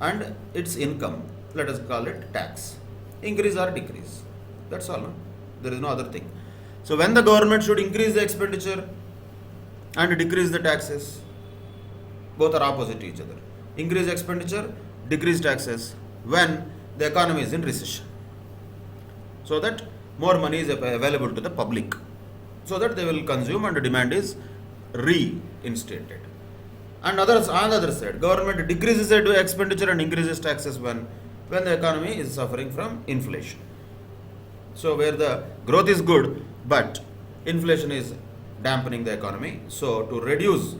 and its income, let us call it tax, increase or decrease. That's all. No? There is no other thing. So when the government should increase the expenditure and decrease the taxes, both are opposite to each other. Increase expenditure, decrease taxes when the economy is in recession, so that more money is available to the public, so that they will consume and demand is reinstated. And others, on the other side, government decreases the expenditure and increases taxes when the economy is suffering from inflation. So where the growth is good, but inflation is dampening the economy. So to reduce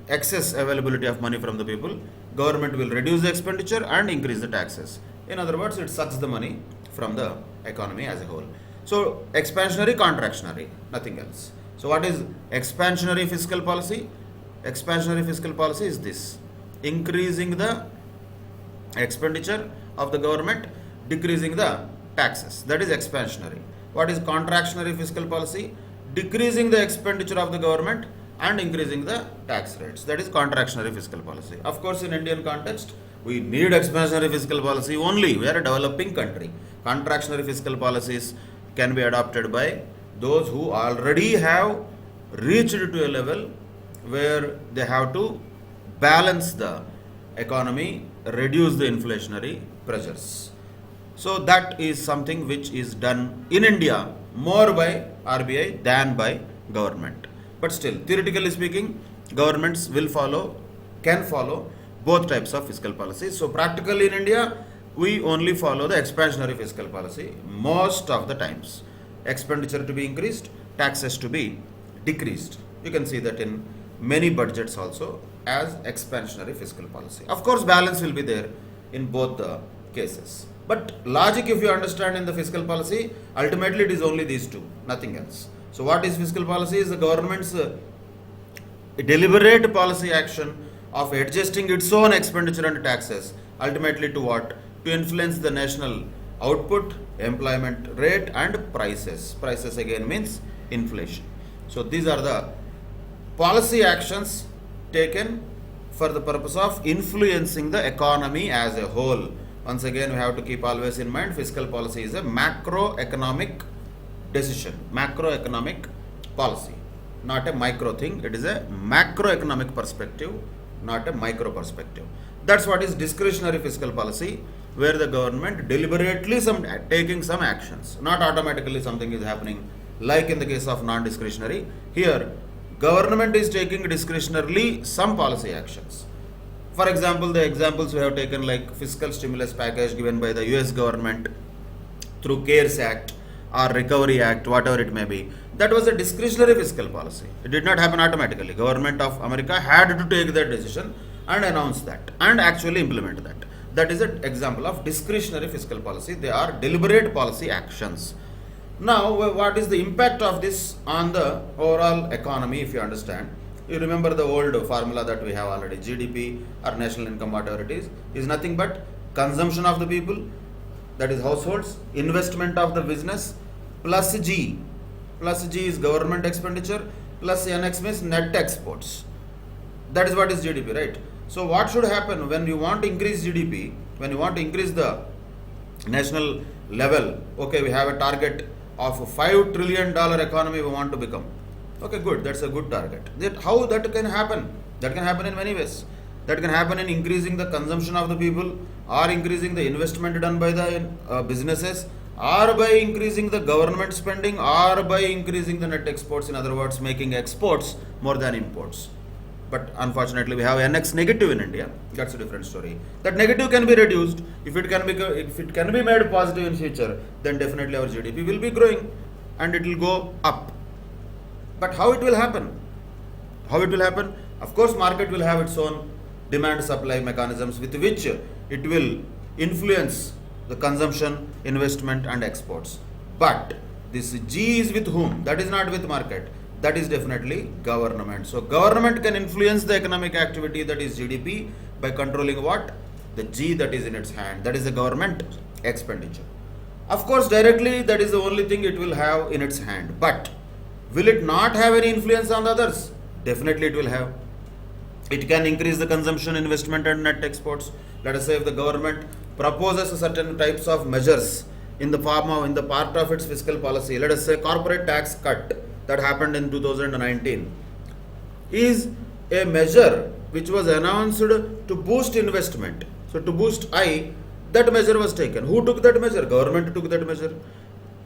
excess availability of money from the people, government will reduce the expenditure and increase the taxes. In other words, it sucks the money from the economy as a whole. So expansionary, contractionary, nothing else. So what is expansionary fiscal policy? Expansionary fiscal policy is this: increasing the expenditure of the government, decreasing the taxes. That is expansionary. What is contractionary fiscal policy? Decreasing the expenditure of the government and increasing the tax rates. That is contractionary fiscal policy. Of course, in Indian context, we need expansionary fiscal policy only. We are a developing country. Contractionary fiscal policies can be adopted by those who already have reached to a level where they have to balance the economy, reduce the inflationary pressures. So that is something which is done in India more by RBI than by government. But still, theoretically speaking, governments can follow both types of fiscal policies. So practically in India, we only follow the expansionary fiscal policy most of the times. Expenditure to be increased, taxes to be decreased. You can see that in many budgets also as expansionary fiscal policy. Of course, balance will be there in both the cases. But logic, if you understand in the fiscal policy, ultimately it is only these two, nothing else. So what is fiscal policy? Is the government's deliberate policy action of adjusting its own expenditure and taxes, ultimately to what? To influence the national output, employment rate and prices. Prices again means inflation. So these are the policy actions taken for the purpose of influencing the economy as a whole. Once again, we have to keep always in mind, fiscal policy is a macroeconomic decision, macroeconomic policy, not a micro thing. It is a macroeconomic perspective, not a micro perspective. That's what is discretionary fiscal policy, where the government deliberately taking some actions, not automatically something is happening. Like in the case of non-discretionary, here government is taking discretionarily some policy actions. For example, the examples we have taken, like fiscal stimulus package given by the US government through CARES Act or Recovery Act, whatever it may be, that was a discretionary fiscal policy. It did not happen automatically. Government of America had to take that decision and announce that and actually implement that. That is an example of discretionary fiscal policy. They are deliberate policy actions. Now, what is the impact of this on the overall economy, if you understand? You remember the old formula that we have already, GDP or national income, whatever it is nothing but consumption of the people, that is households, investment of the business, plus G. Plus G is government expenditure, plus NX means net exports. That is what is GDP, right? So what should happen when you want to increase GDP, when you want to increase the national level? Okay, we have a target of $5 trillion economy we want to become. Okay, good, that's a good target. How that can happen? That can happen in many ways. That can happen in increasing the consumption of the people, or increasing the investment done by the businesses, or by increasing the government spending, or by increasing the net exports. In other words, making exports more than imports. But unfortunately, we have NX negative in India. That's a different story. That negative can be reduced. If it can be made positive in future, then definitely our GDP will be growing and it will go up. But how it will happen? How it will happen? Of course, market will have its own demand supply mechanisms with which it will influence the consumption, investment and exports. But this G is with whom? That is not with market. That is definitely government. So government can influence the economic activity, that is GDP, by controlling what? The G that is in its hand. That is the government expenditure. Of course, directly that is the only thing it will have in its hand. But will it not have any influence on the others? Definitely it will have. It can increase the consumption, investment and net exports. Let us say if the government proposes certain types of measures in the part of its fiscal policy, let us say corporate tax cut that happened in 2019 is a measure which was announced to boost investment. So to boost that measure was taken. Who took that measure? Government took that measure.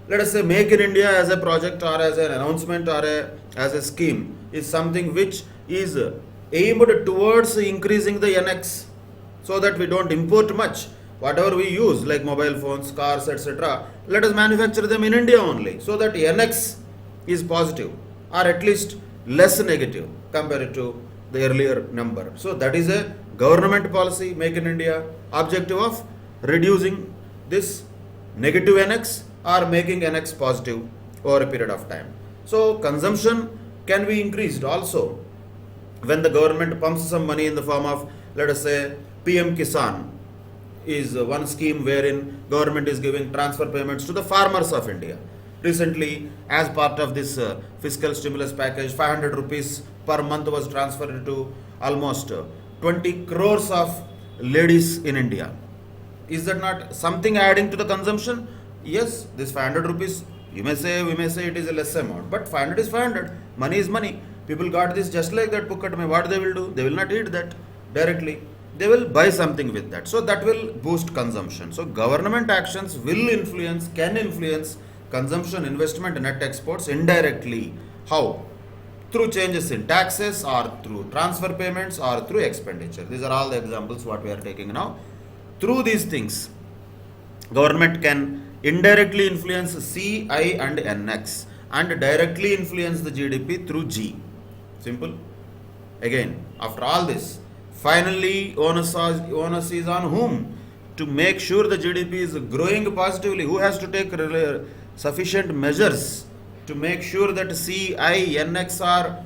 Let us say Make in India as a project or as an announcement or as a scheme is something which is aimed towards increasing the NX, so that we don't import much. Whatever we use like mobile phones, cars, etc., let us manufacture them in India only, so that NX is positive or at least less negative compared to the earlier number. So that is a government policy, Make in India, objective of reducing this negative NX or making NX positive over a period of time. So consumption can be increased also when the government pumps some money in the form of, let us say, PM Kisan is one scheme wherein government is giving transfer payments to the farmers of India. Recently, as part of this fiscal stimulus package, 500 rupees per month was transferred to almost 20 crores of ladies in India. Is that not something adding to the consumption? Yes, this 500 rupees, we may say it is a less amount, but 500 is 500. Money is money. People got this just like that pukkat mein. What they will do? They will not eat that directly. They will buy something with that. So that will boost consumption. So government actions can influence consumption, investment, net exports indirectly. How? Through changes in taxes or through transfer payments or through expenditure. These are all the examples what we are taking now. Through these things, government can indirectly influence C, I and NX and directly influence the GDP through G. Simple. Again, after all this, finally onus is on whom? To make sure the GDP is growing positively. Who has to take sufficient measures to make sure that C, I, NX are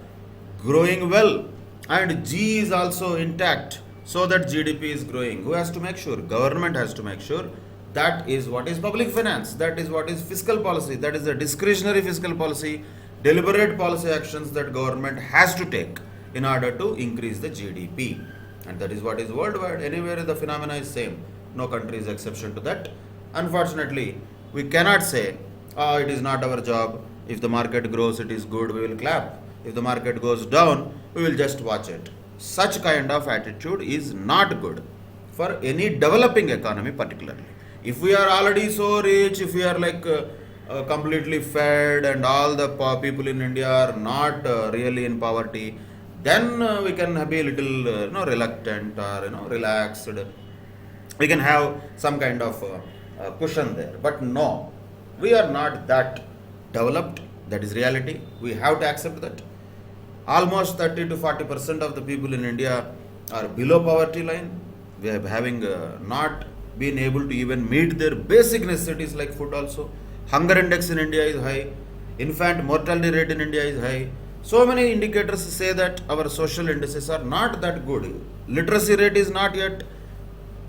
growing well and G is also intact, so that GDP is growing? Who has to make sure? Government has to make sure. That is what is public finance. That is what is fiscal policy. That is a discretionary fiscal policy, deliberate policy actions that government has to take in order to increase the GDP. And that is what is worldwide. Anywhere the phenomena is same. No country is exception to that. Unfortunately, we cannot say, it is not our job, If the market grows, it is good, we will clap. If the market goes down, we will just watch it. Such kind of attitude is not good for any developing economy, particularly. If we are already so rich, if we are like completely fed, and all the people in India are not really in poverty, then we can be a little reluctant or relaxed. We can have some kind of cushion there. But no, we are not that developed. That is reality. We have to accept that. Almost 30 to 40% of the people in India are below poverty line. We are having not been able to even meet their basic necessities like food also. Hunger index in India is high. Infant mortality rate in India is high. So many indicators say that our social indices are not that good. Literacy rate is not yet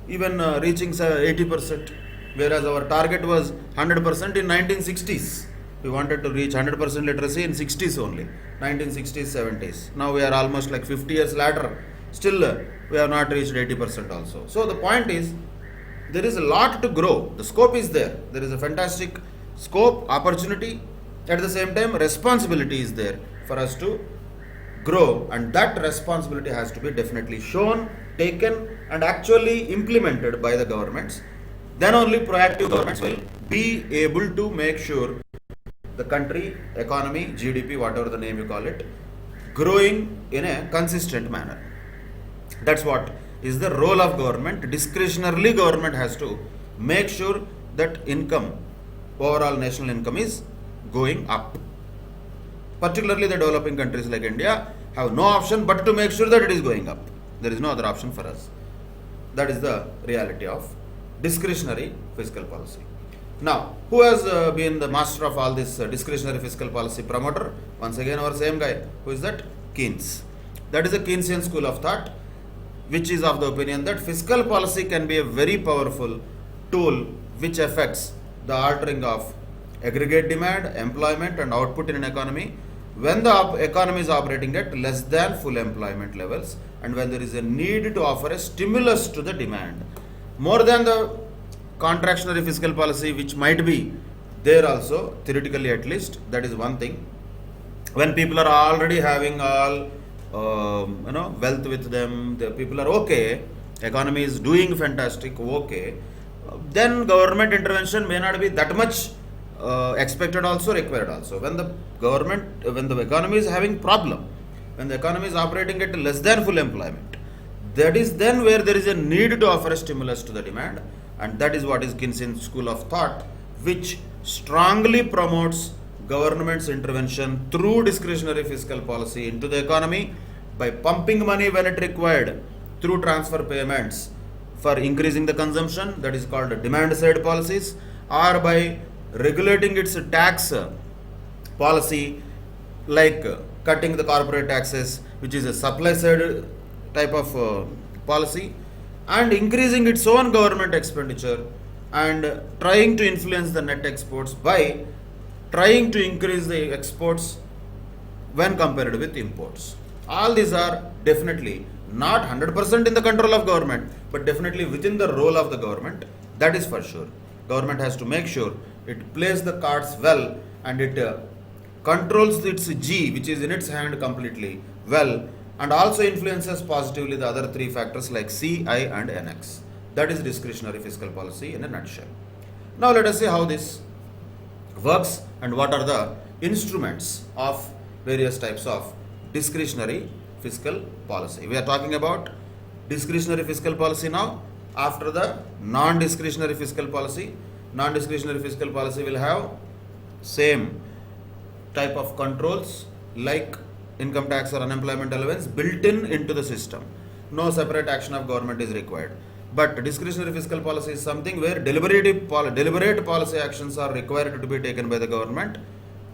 even reaching 80%, whereas our target was 100% in 1960s. We wanted to reach 100% literacy in 60s only, 1960s, 70s. Now we are almost like 50 years later. Still, we have not reached 80% also. So the point is, there is a lot to grow. The scope is there. There is a fantastic scope, opportunity. At the same time, responsibility is there for us to grow, and that responsibility has to be definitely shown, taken, and actually implemented by the governments. Then only proactive governments will be able to make sure the country, economy, GDP, whatever the name you call it, growing in a consistent manner. That's what is the role of government. Discretionarily, government has to make sure that income, overall national income, is going up. Particularly the developing countries like India have no option but to make sure that it is going up. There is no other option for us. That is the reality of discretionary fiscal policy. Now, who has been the master of all this discretionary fiscal policy promoter? Once again, our same guy. Who is that? Keynes. That is a Keynesian school of thought, which is of the opinion that fiscal policy can be a very powerful tool which affects the altering of aggregate demand, employment, and output in an economy when the economy is operating at less than full employment levels, and when there is a need to offer a stimulus to the demand. More than the contractionary fiscal policy, which might be there also, theoretically at least, that is one thing. When people are already having all wealth with them, the people are okay, economy is doing fantastic, okay, then government intervention may not be that much expected also, required also. When the economy is having problem, when the economy is operating at less than full employment, that is then where there is a need to offer a stimulus to the demand, and that is what is Keynesian school of thought, which strongly promotes government's intervention through discretionary fiscal policy into the economy by pumping money when it required through transfer payments for increasing the consumption, that is called demand side policies, or by regulating its tax policy, like cutting the corporate taxes, which is a supply side type of policy, and increasing its own government expenditure and trying to influence the net exports by trying to increase the exports when compared with imports. All these are definitely not 100% in the control of government, but definitely within the role of the government. That is for sure. Government has to make sure it plays the cards well, and it controls its G, which is in its hand, completely well, and also influences positively the other three factors like C, I, and NX. That is discretionary fiscal policy in a nutshell. Now let us see how this works and what are the instruments of various types of discretionary fiscal policy. We are talking about discretionary fiscal policy now. After the non-discretionary fiscal policy, non-discretionary fiscal policy will have same type of controls like income tax or unemployment allowance built into the system. No separate action of government is required. But discretionary fiscal policy is something where deliberate policy actions are required to be taken by the government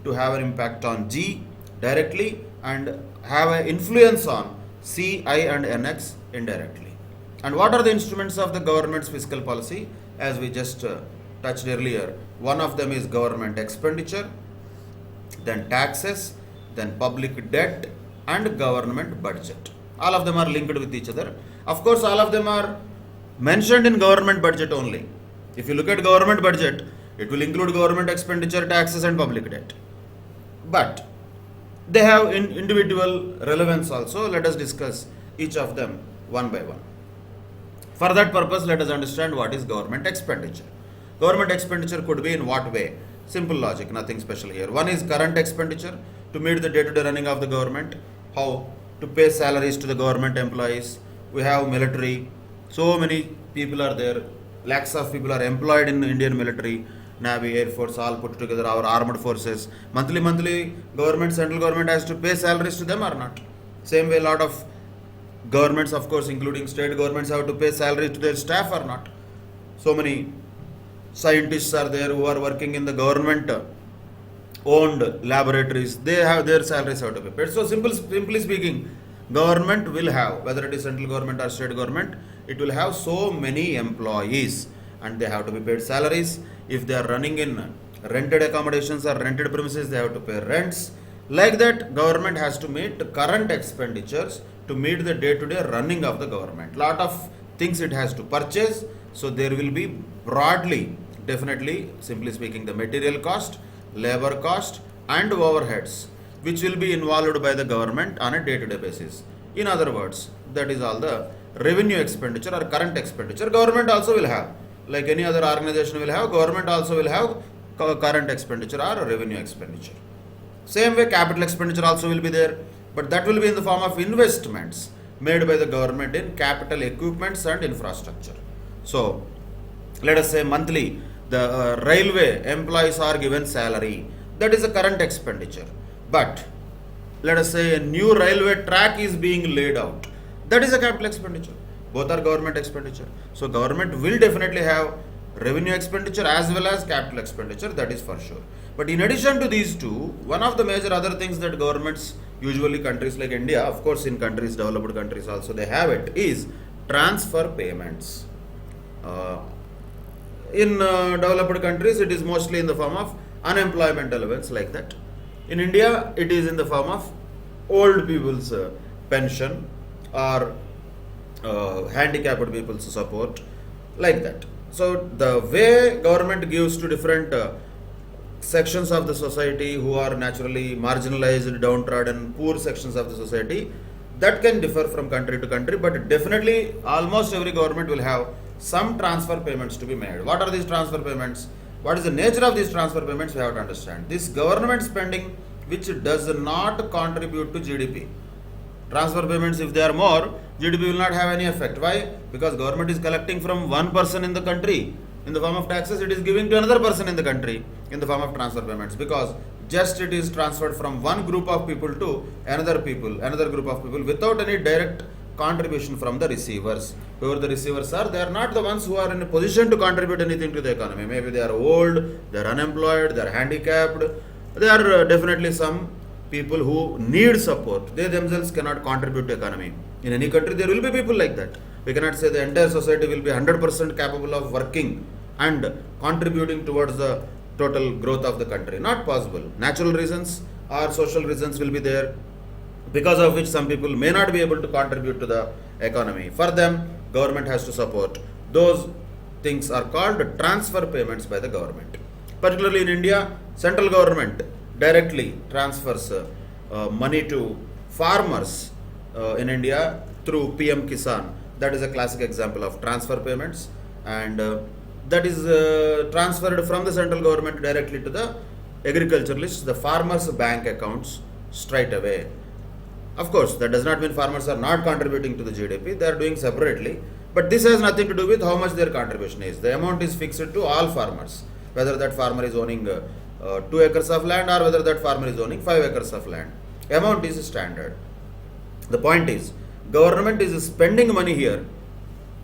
to have an impact on G directly and have an influence on C, I, and NX indirectly. And what are the instruments of the government's fiscal policy? As we just touched earlier, one of them is government expenditure, then taxes, then public debt, and government budget. All of them are linked with each other. Of course, all of them are mentioned in government budget only. If you look at government budget, it will include government expenditure, taxes, and public debt. but they have individual relevance also. Let us discuss each of them one by one. For that purpose, let us understand what is government expenditure. Government expenditure could be in what way? Simple logic, nothing special here. One is current expenditure to meet the day-to-day running of the government. How? To pay salaries to the government employees. We have military. So many people are there. Lakhs of people are employed in Indian military, Navy, Air Force, all put together, our armed forces. Monthly, government, central government has to pay salaries to them or not? Same way, a lot of governments, of course, including state governments, have to pay salaries to their staff or not? So many scientists are there who are working in the government owned laboratories. They have their salaries have to be paid. So simply speaking, government will have, whether it is central government or state government, it will have so many employees and they have to be paid salaries. If they are running in rented accommodations or rented premises, they have to pay rents. Like that, government has to meet current expenditures to meet the day-to-day running of the government. Lot of things it has to purchase. So there will be broadly, definitely, simply speaking, the material cost, labor cost and overheads which will be involved by the government on a day-to-day basis. In other words, that is all the revenue expenditure or current expenditure. Government also will have, like any other organization will have, government also will have current expenditure or revenue expenditure. Same way, capital expenditure also will be there, but that will be in the form of investments made by the government in capital equipments and infrastructure. So, let us say monthly, the railway employees are given salary. That is a current expenditure. But let us say a new railway track is being laid out. That is a capital expenditure. Both are government expenditure. So government will definitely have revenue expenditure as well as capital expenditure, that is for sure. But in addition to these two, one of the major other things that governments, usually countries like India, of course in countries, developed countries also they have it, is transfer payments. In developed countries, it is mostly in the form of unemployment allowance, like that. In India, it is in the form of old people's pension or handicapped people's support, like that. So the way government gives to different sections of the society who are naturally marginalized, downtrodden, poor sections of the society, that can differ from country to country, but definitely almost every government will have some transfer payments to be made. What are these transfer payments? What is the nature of these transfer payments? We have to understand. This government spending which does not contribute to GDP. Transfer payments, if they are more, GDP will not have any effect. Why? Because government is collecting from one person in the country in the form of taxes, it is giving to another person in the country in the form of transfer payments, because just it is transferred from one group of people to another group of people without any direct contribution from the receivers. Whoever the receivers are, they are not the ones who are in a position to contribute anything to the economy. Maybe they are old, they are unemployed, they are handicapped. They are definitely some people who need support. They themselves cannot contribute to economy. In any country, there will be people like that. We cannot say the entire society will be 100% capable of working and contributing towards the total growth of the country. Not possible. Natural reasons or social reasons will be there, because of which some people may not be able to contribute to the economy. For them, government has to support. Those things are called transfer payments by the government. Particularly in India, central government directly transfers money to farmers in India through PM Kisan. That is a classic example of transfer payments, and that is transferred from the central government directly to the agriculturalists, the farmers' bank accounts straight away. Of course, that does not mean farmers are not contributing to the GDP, they are doing separately, but this has nothing to do with how much their contribution is. The amount is fixed to all farmers, whether that farmer is owning 2 acres of land or whether that farmer is owning 5 acres of land. Amount is standard. The point is, government is spending money here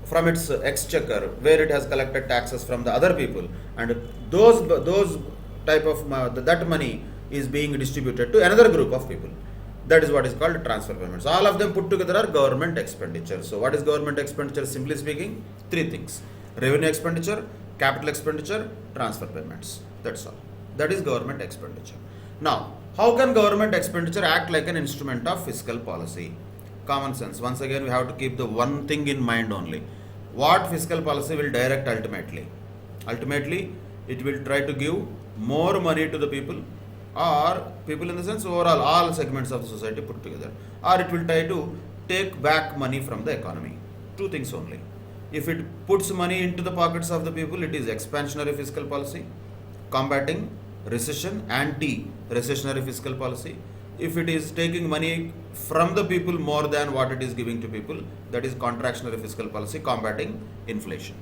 from its exchequer, where it has collected taxes from the other people, and those type of that money is being distributed to another group of people. That is what is called transfer payments. All of them put together are government expenditure. So what is government expenditure? Simply speaking, 3 things: revenue expenditure, capital expenditure, transfer payments. That's all. That is government expenditure. Now, how can government expenditure act like an instrument of fiscal policy? Common sense. Once again, we have to keep the one thing in mind only. What fiscal policy will direct ultimately? Ultimately, it will try to give more money to the people or people in the sense overall all segments of the society put together, or it will try to take back money from the economy. Two things only. If it puts money into the pockets of the people, it is expansionary fiscal policy, combating recession, anti-recessionary fiscal policy. If it is taking money from the people more than what it is giving to people, that is contractionary fiscal policy, combating inflation.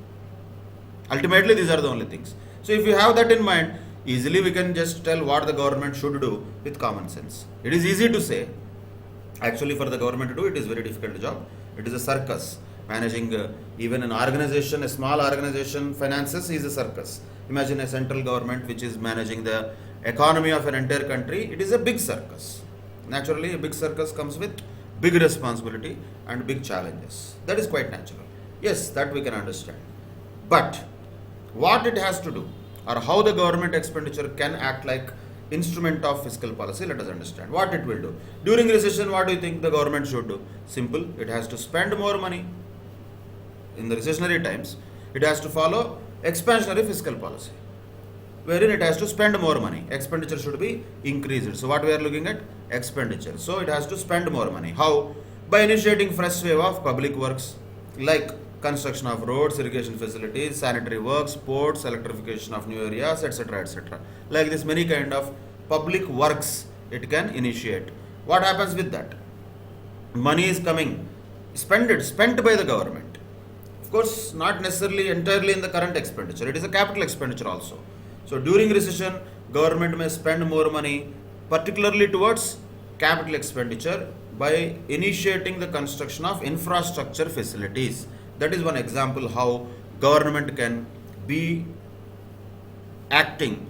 Ultimately, these are the only things. So if you have that in mind, easily we can just tell what the government should do with common sense. It is easy to say. Actually, for the government to do, it is very difficult job. It is a circus. Managing even an organization, a small organization, finances is a circus. Imagine a central government which is managing the economy of an entire country. It is a big circus. Naturally, a big circus comes with big responsibility and big challenges. That is quite natural. Yes, that we can understand. But what it has to do, or how the government expenditure can act like instrument of fiscal policy, let us understand what it will do. During recession, what do you think the government should do? Simple, it has to spend more money. In the recessionary times, it has to follow expansionary fiscal policy, wherein it has to spend more money. Expenditure should be increased. So what we are looking at? Expenditure. So it has to spend more money. How? By initiating fresh wave of public works like construction of roads, irrigation facilities, sanitary works, ports, electrification of new areas, etc., etc. Like this, many kind of public works it can initiate. What happens with that? Money is coming, spent by the government. Of course, not necessarily entirely in the current expenditure. It is a capital expenditure also. So during recession, government may spend more money, particularly towards capital expenditure, by initiating the construction of infrastructure facilities. That is one example how government can be acting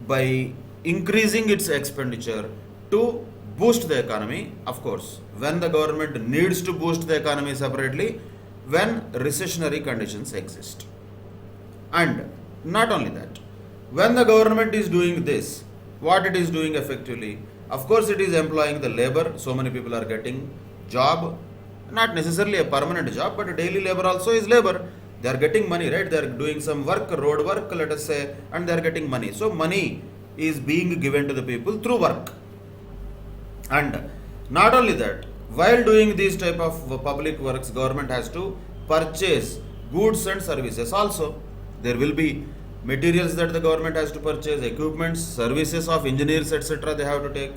by increasing its expenditure to boost the economy. Of course, when the government needs to boost the economy separately, when recessionary conditions exist. And not only that, when the government is doing this, what it is doing effectively, of course it is employing the labor. So many people are getting job, not necessarily a permanent job, but a daily labor also is labor. They are getting money, right? They are doing some work, road work, let us say, and they are getting money. So money is being given to the people through work. And not only that, while doing these type of public works, government has to purchase goods and services also. There will be materials that the government has to purchase, equipments, services of engineers, etc. they have to take.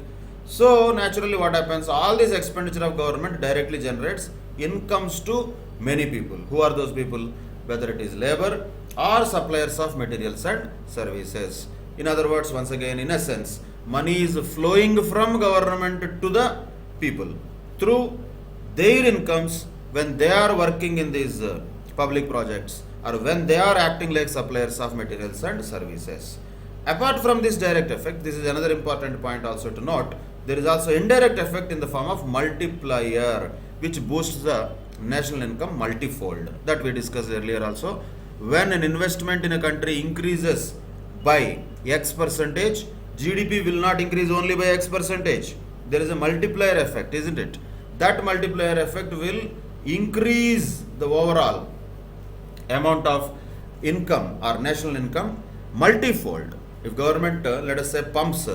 So naturally what happens, all this expenditure of government directly generates incomes to many people. Who are those people? Whether it is labor or suppliers of materials and services. In other words, once again, in essence, money is flowing from government to the people through their incomes when they are working in these public projects, or when they are acting like suppliers of materials and services. Apart from this direct effect, this is another important point also to note, there is also indirect effect in the form of multiplier, which boosts the national income multifold. That we discussed earlier also. When an investment in a country increases by X percentage, GDP will not increase only by X percentage. There is a multiplier effect, isn't it? That multiplier effect will increase the overall amount of income or national income multifold. If government, let us say, pumps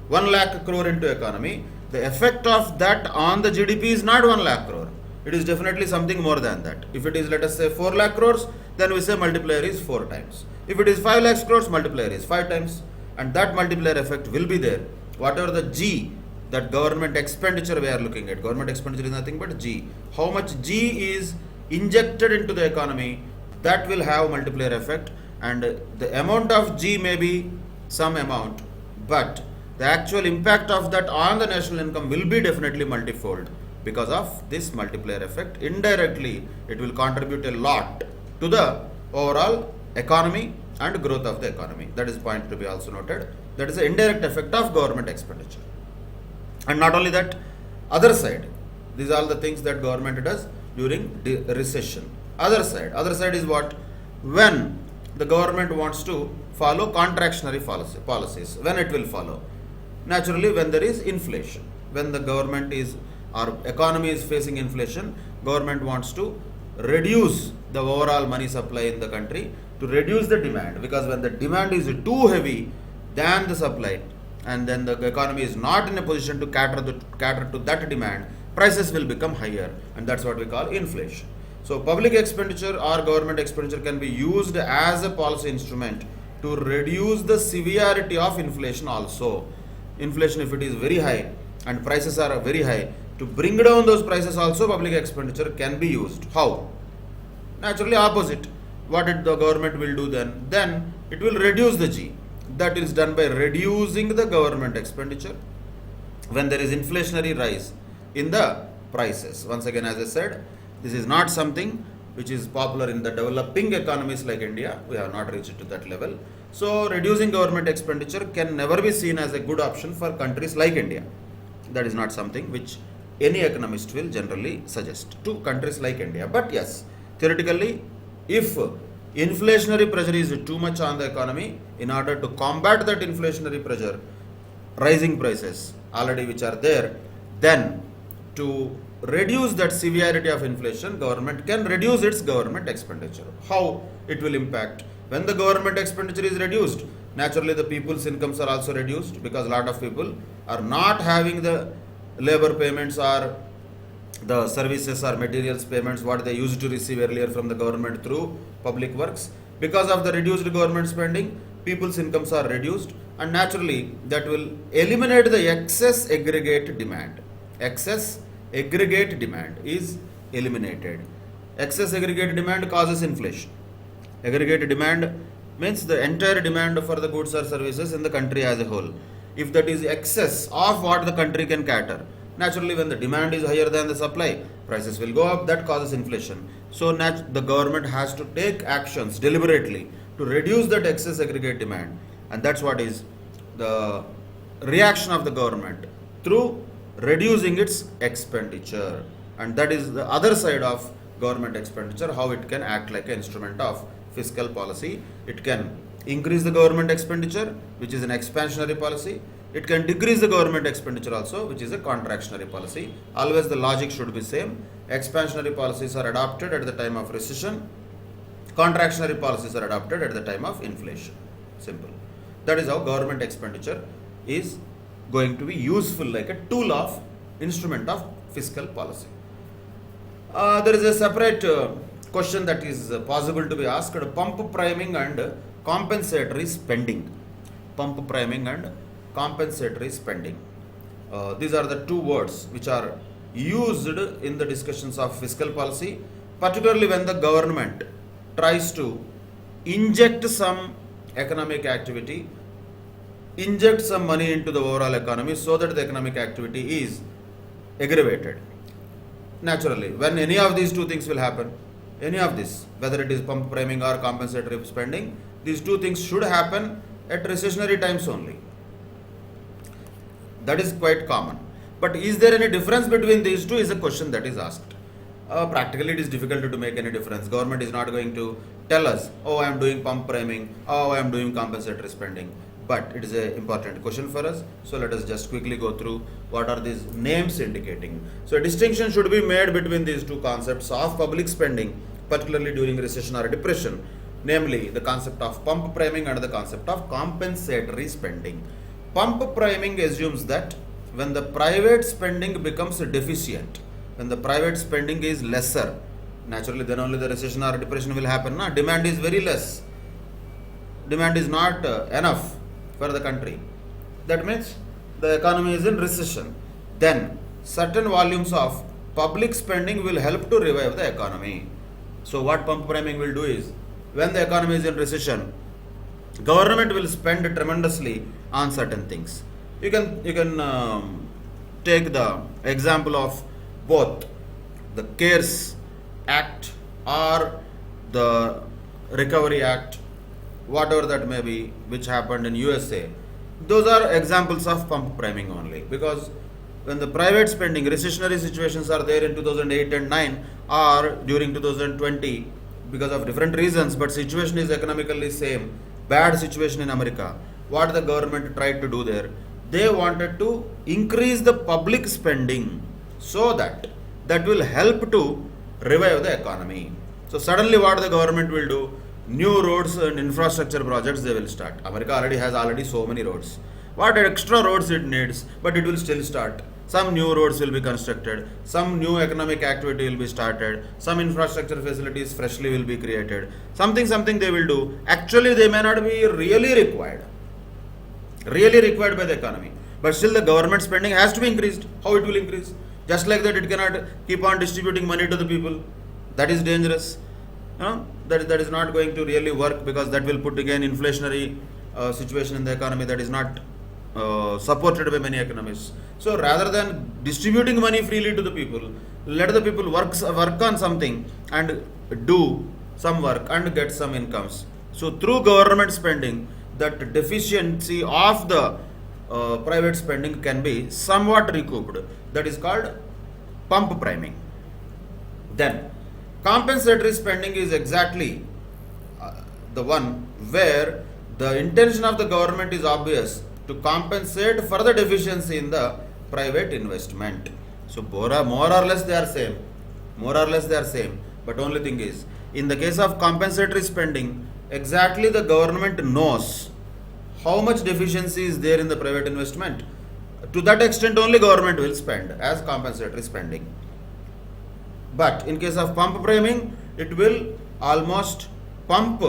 1 lakh crore into economy, the effect of that on the GDP is not 1 lakh crore. It is definitely something more than that. If it is, let us say, 4 lakh crores, then we say multiplier is 4 times. If it is 5 lakh crores, multiplier is 5 times. And that multiplier effect will be there. Whatever the G, that government expenditure we are looking at, government expenditure is nothing but G. How much G is injected into the economy, that will have multiplier effect, and the amount of G may be some amount, but the actual impact of that on the national income will be definitely multifold because of this multiplier effect. Indirectly, it will contribute a lot to the overall economy and growth of the economy. That is point to be also noted. That is the indirect effect of government expenditure. And not only that, other side, these are all the things that government does during the recession. Other side is what? When the government wants to follow contractionary policies, when it will follow? Naturally, when there is inflation, when the government is, our economy is facing inflation, government wants to reduce the overall money supply in the country, to reduce the demand, because when the demand is too heavy than the supply, and then the economy is not in a position to cater to that demand, prices will become higher, and that's what we call inflation. So public expenditure or government expenditure can be used as a policy instrument to reduce the severity of inflation also. Inflation, if it is very high and prices are very high, to bring down those prices also public expenditure can be used. How? Naturally opposite. What did the government will do then? Then it will reduce the G. That is done by reducing the government expenditure when there is inflationary rise in the prices. Once again, as I said, this is not something which is popular in the developing economies like India. We have not reached to that level. So reducing government expenditure can never be seen as a good option for countries like India. That is not something which any economist will generally suggest to countries like India. But yes, theoretically, if inflationary pressure is too much on the economy, in order to combat that inflationary pressure, rising prices already which are there, then to reduce that severity of inflation, government can reduce its government expenditure. How it will impact? When the government expenditure is reduced, naturally the people's incomes are also reduced, because a lot of people are not having the labor payments or the services or materials payments what they used to receive earlier from the government through public works. Because of the reduced government spending, people's incomes are reduced, and naturally that will eliminate the excess aggregate demand. Excess aggregate demand is eliminated. Excess aggregate demand causes inflation. Aggregate demand means the entire demand for the goods or services in the country as a whole. If that is excess of what the country can cater, naturally when the demand is higher than the supply, prices will go up. That causes inflation. So the government has to take actions deliberately to reduce that excess aggregate demand, and that's what is the reaction of the government through reducing its expenditure. And that is the other side of government expenditure, how it can act like an instrument of fiscal policy. It can increase the government expenditure, which is an expansionary policy. It can decrease the government expenditure also, which is a contractionary policy. Always the logic should be same. Expansionary policies are adopted at the time of recession. Contractionary policies are adopted at the time of inflation. Simple. That is how government expenditure is going to be useful like a tool of instrument of fiscal policy. There is a separate question that is possible to be asked: pump priming and compensatory spending. Pump priming and compensatory spending. These are the two words which are used in the discussions of fiscal policy, particularly when the government tries to inject some economic activity, inject some money into the overall economy so that the economic activity is aggravated. Naturally, when any of these two things will happen, any of this, whether it is pump priming or compensatory spending, these two things should happen at recessionary times only. That is quite common. But is there any difference between these two is a question that is asked. Practically it is difficult to make any difference. Government is not going to tell us, oh, I am doing pump priming, oh, I am doing compensatory spending. But it is an important question for us. So let us just quickly go through what are these names indicating. So a distinction should be made between these two concepts of public spending, particularly during recession or depression, namely the concept of pump priming and the concept of compensatory spending. Pump priming assumes that when the private spending becomes deficient, when the private spending is lesser, naturally then only the recession or depression will happen. No? Demand is very less. Demand is not enough for the country. That means the economy is in recession. Then certain volumes of public spending will help to revive the economy. So what pump priming will do is, when the economy is in recession, government will spend tremendously on certain things. You can take the example of both the CARES Act or the Recovery Act, whatever that may be, which happened in USA. Those are examples of pump priming only, because when the private spending, recessionary situations are there in 2008 and 9 or during 2020 because of different reasons, but situation is economically same, bad situation in America. What the government tried to do there, they wanted to increase the public spending so that will help to revive the economy. So suddenly what the government will do, new roads and infrastructure projects they will start. America already has so many roads. what extra roads it needs, but it will still start. Some new roads will be constructed, some new economic activity will be started, some infrastructure facilities freshly will be created. Something they will do. Actually, they may not be really required by the economy. But still the government spending has to be increased. How it will increase? Just like that, it cannot keep on distributing money to the people. That is dangerous. That is not going to really work, because that will put again inflationary situation in the economy that is not supported by many economists. So rather than distributing money freely to the people, let the people work on something and do some work and get some incomes. So through government spending, that deficiency of the private spending can be somewhat recouped. That is called pump priming. Then compensatory spending is exactly the one where the intention of the government is obvious, to compensate for the deficiency in the private investment. So more or less they are same. But only thing is, in the case of compensatory spending, exactly the government knows how much deficiency is there in the private investment. To that extent only government will spend as compensatory spending. But in case of pump priming, it will almost pump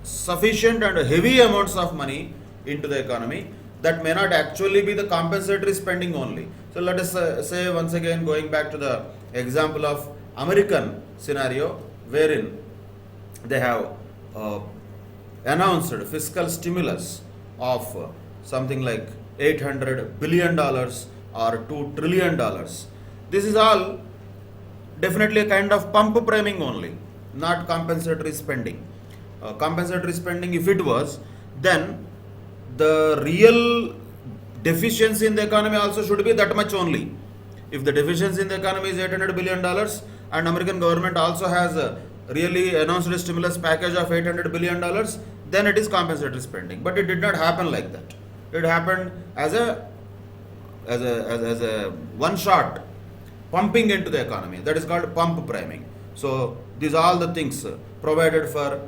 sufficient and heavy amounts of money into the economy. That may not actually be the compensatory spending only. So let us say once again, going back to the example of American scenario, wherein they have announced fiscal stimulus of something like $800 billion or $2 trillion. This is all definitely a kind of pump priming only, not compensatory spending. Compensatory spending, if it was, then the real deficiency in the economy also should be that much only. If the deficiency in the economy is $800 billion and American government also has really announced a stimulus package of $800 billion, then it is compensatory spending. But it did not happen like that. It happened as a one shot pumping into the economy. That is called pump priming. So these are all the things provided for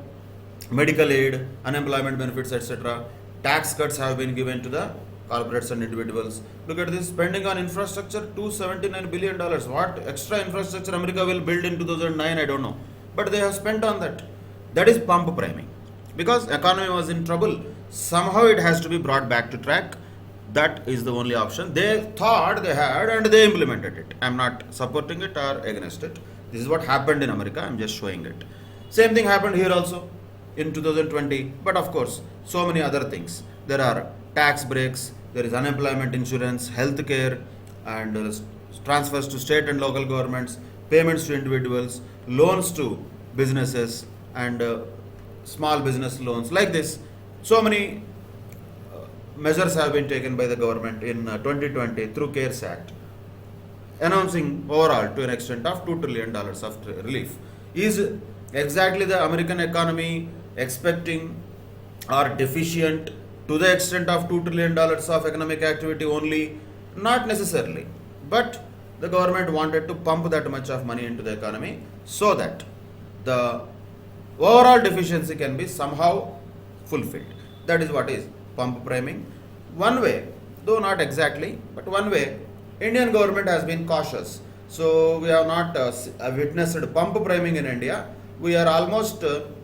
medical aid, unemployment benefits, etc. Tax cuts have been given to the corporates and individuals. Look at this spending on infrastructure, $279 billion. What extra infrastructure America will build in 2009, I don't know. But they have spent on that. That is pump priming. Because economy was in trouble, somehow it has to be brought back to track. That is the only option. They thought they had and they implemented it. I am not supporting it or against it. This is what happened in America. I am just showing it. Same thing happened here also in 2020. But of course, so many other things. There are tax breaks, there is unemployment insurance, health care, and transfers to state and local governments, payments to individuals, loans to businesses, and small business loans. Like this, so many measures have been taken by the government in 2020 through CARES Act, announcing overall to an extent of $2 trillion of relief. Is exactly the American economy expecting or deficient to the extent of $2 trillion of economic activity only? Not necessarily. But the government wanted to pump that much of money into the economy so that the overall deficiency can be somehow fulfilled. That is what is pump priming. One way, though not exactly, but one way, Indian government has been cautious. So we have not witnessed pump priming in India. We are almost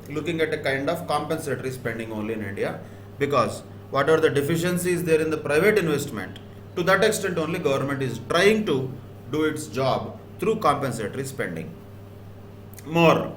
looking at a kind of compensatory spending only in India, because whatever the deficiencies there in the private investment, to that extent only government is trying to do its job through compensatory spending. More,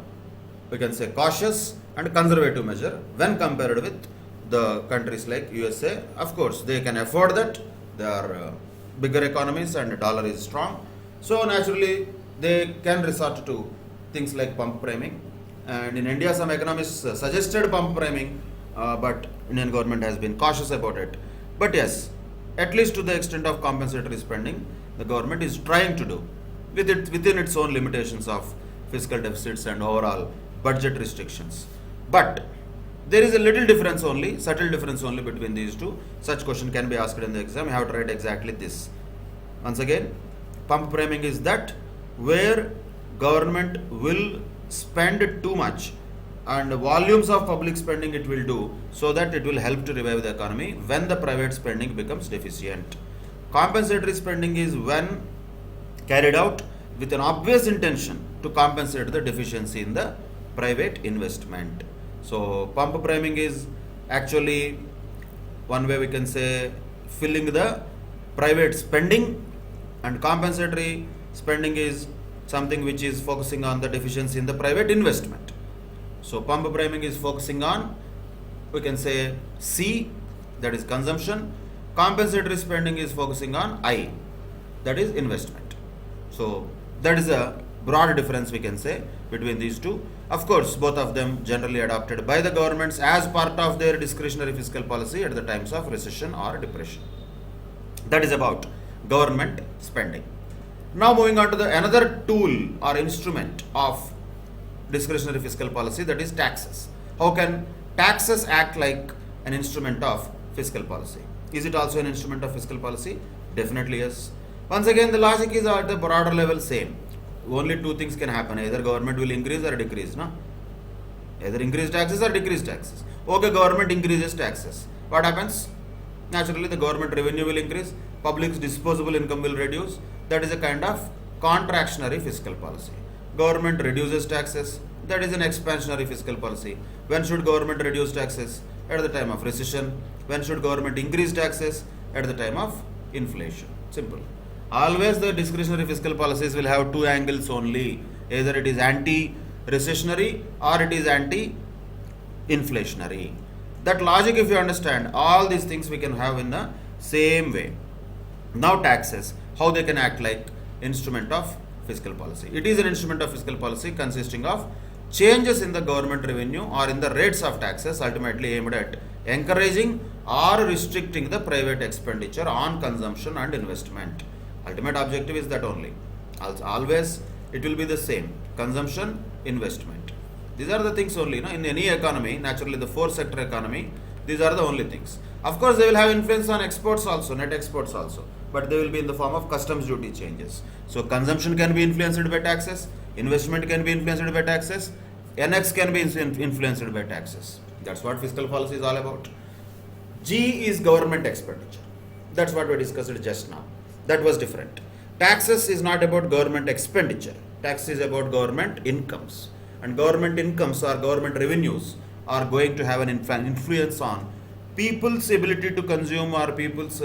we can say, cautious and conservative measure when compared with the countries like USA. Of course, they can afford that. They are bigger economies and the dollar is strong. So naturally, they can resort to things like pump priming. And in India, some economists suggested pump priming, but Indian government has been cautious about it. But yes, at least to the extent of compensatory spending, the government is trying to do within its own limitations of fiscal deficits and overall budget restrictions. But there is a little difference only, subtle difference only between these two. Such question can be asked in the exam. You have to write exactly this. Once again, pump priming is that where government will spend too much and volumes of public spending it will do, so that it will help to revive the economy when the private spending becomes deficient. Compensatory spending is when carried out with an obvious intention to compensate the deficiency in the private investment. So pump priming is actually one way we can say filling the private spending, and compensatory spending is something which is focusing on the deficiency in the private investment. So pump priming is focusing on, we can say, C, that is consumption. Compensatory spending is focusing on I, that is investment. So that is a broad difference we can say between these two. Of course, both of them generally adopted by the governments as part of their discretionary fiscal policy at the times of recession or depression. That is about government spending. Now moving on to the another tool or instrument of discretionary fiscal policy, that is taxes. How can taxes act like an instrument of fiscal policy? Is it also an instrument of fiscal policy? Definitely yes. Once again, the logic is at the broader level same. Only two things can happen: either government will increase or decrease, no? Either increase taxes or decrease taxes. Okay, government increases taxes. What happens? Naturally, the government revenue will increase, public's disposable income will reduce. That is a kind of contractionary fiscal policy. Government reduces taxes, that is an expansionary fiscal policy. When should government reduce taxes? At the time of recession. When should government increase taxes? At the time of inflation. Simple. Always the discretionary fiscal policies will have two angles only. Either it is anti-recessionary or it is anti-inflationary. That logic, if you understand, all these things we can have in the same way. Now taxes, how they can act like instrument of fiscal policy. It is an instrument of fiscal policy consisting of changes in the government revenue or in the rates of taxes, ultimately aimed at encouraging or restricting the private expenditure on consumption and investment. Ultimate objective is that only. Always it will be the same: consumption, investment. These are the things only. In any economy, naturally the four sector economy, these are the only things. Of course, they will have influence on exports also, net exports also, but they will be in the form of customs duty changes. So consumption can be influenced by taxes, investment can be influenced by taxes, NX can be influenced by taxes. That's what fiscal policy is all about. G is government expenditure. That's what we discussed just now. That was different. Taxes is not about government expenditure. Tax is about government incomes. And government incomes or government revenues are going to have an influence on people's ability to consume or people's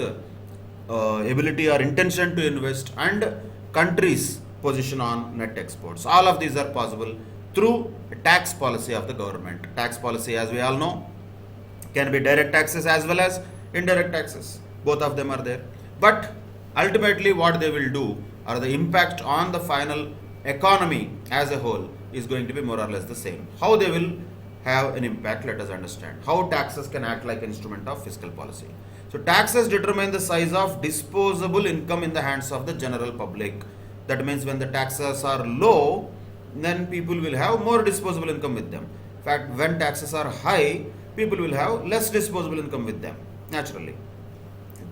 ability or intention to invest and countries' position on net exports. All of these are possible through a tax policy of the government. Tax policy, as we all know, can be direct taxes as well as indirect taxes. Both of them are there. But ultimately what they will do, or the impact on the final economy as a whole, is going to be more or less the same. How they will have an impact, let us understand. How taxes can act like an instrument of fiscal policy. So taxes determine the size of disposable income in the hands of the general public. That means when the taxes are low, then people will have more disposable income with them. In fact, when taxes are high, people will have less disposable income with them, naturally.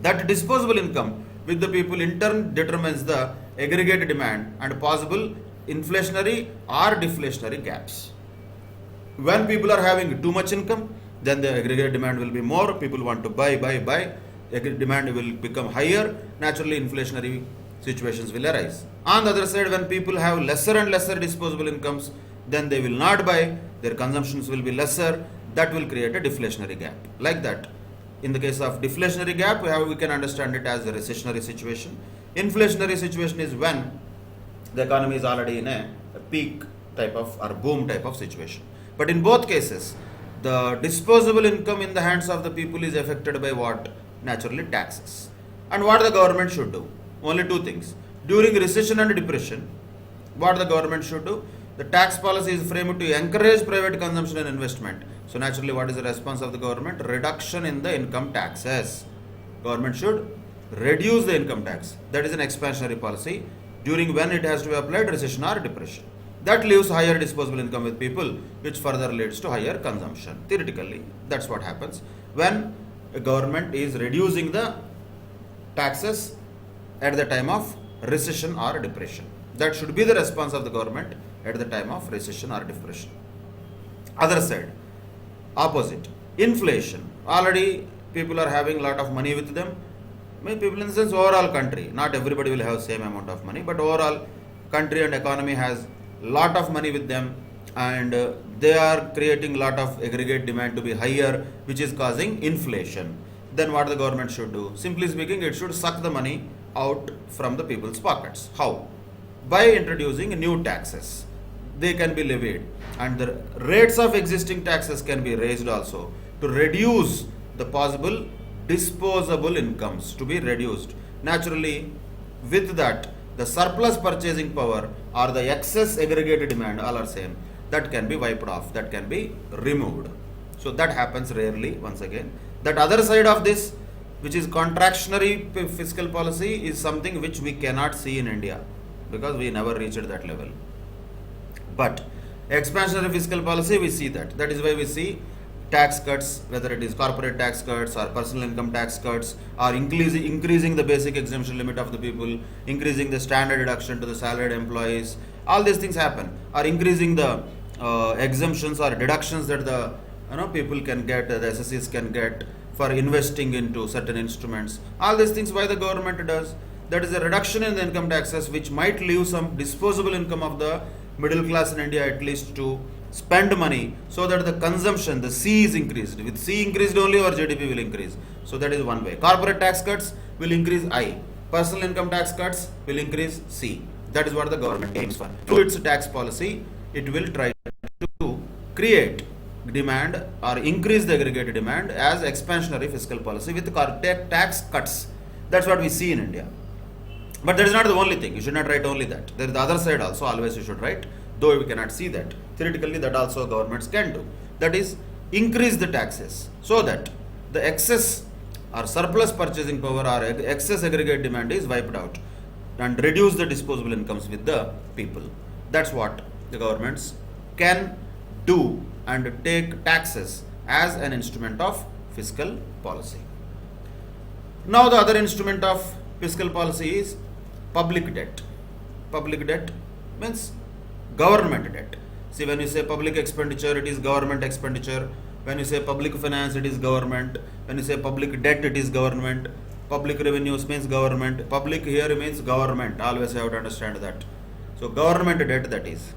That disposable income with the people in turn determines the aggregate demand and possible inflationary or deflationary gaps. When people are having too much income, then the aggregate demand will be more. People want to buy. Aggregate demand will become higher. Naturally, inflationary situations will arise. On the other side, when people have lesser and lesser disposable incomes, then they will not buy. Their consumptions will be lesser. That will create a deflationary gap. Like that. In the case of deflationary gap, we can understand it as a recessionary situation. Inflationary situation is when the economy is already in a peak type of or boom type of situation. But in both cases, the disposable income in the hands of the people is affected by what? Naturally, taxes. And what the government should do? Only two things. During recession and depression, what the government should do? The tax policy is framed to encourage private consumption and investment. So naturally, what is the response of the government? Reduction in the income taxes. Government should reduce the income tax. That is an expansionary policy during when it has to be applied recession or depression. That leaves higher disposable income with people, which further leads to higher consumption. Theoretically, that's what happens when a government is reducing the taxes at the time of recession or depression. That should be the response of the government at the time of recession or depression. Other side, opposite, inflation. Already people are having a lot of money with them. Many people in the sense overall country, not everybody will have same amount of money, but overall country and economy has lot of money with them, and they are creating lot of aggregate demand to be higher, which is causing inflation. Then what the government should do? Simply speaking, it should suck the money out from the people's pockets. How? By introducing new taxes. They can be levied, and the rates of existing taxes can be raised also to reduce the possible disposable incomes to be reduced. Naturally, with that, the surplus purchasing power or the excess aggregate demand, all are same, that can be wiped off, that can be removed. So that happens rarely once again. That other side of this, which is contractionary fiscal policy, is something which we cannot see in India because we never reached that level. But expansionary fiscal policy, we see that. That is why we see tax cuts, whether it is corporate tax cuts or personal income tax cuts, or increasing the basic exemption limit of the people, increasing the standard deduction to the salaried employees. All these things happen, or increasing the exemptions or deductions that the people can get, the SSEs can get for investing into certain instruments. All these things why the government does. That is a reduction in the income taxes, which might leave some disposable income of the middle class in India at least to spend money, so that the consumption, the C is increased. With C increased only our GDP will increase. So that is one way. Corporate tax cuts will increase I. Personal income tax cuts will increase C. That is what the government aims for. Through its tax policy, it will try to create demand or increase the aggregate demand as expansionary fiscal policy with tax cuts. That's what we see in India. But that is not the only thing. You should not write only that. There is the other side also, always you should write, though we cannot see that. Theoretically, that also governments can do. That is, increase the taxes so that the excess or surplus purchasing power or excess aggregate demand is wiped out, and reduce the disposable incomes with the people. That's what the governments can do, and take taxes as an instrument of fiscal policy. Now the other instrument of fiscal policy is public debt. Public debt means government debt. See, when you say public expenditure, it is government expenditure. When you say public finance, it is government. When you say public debt, it is government. Public revenues means government. Public here means government. Always you have to understand that. So government debt, that is.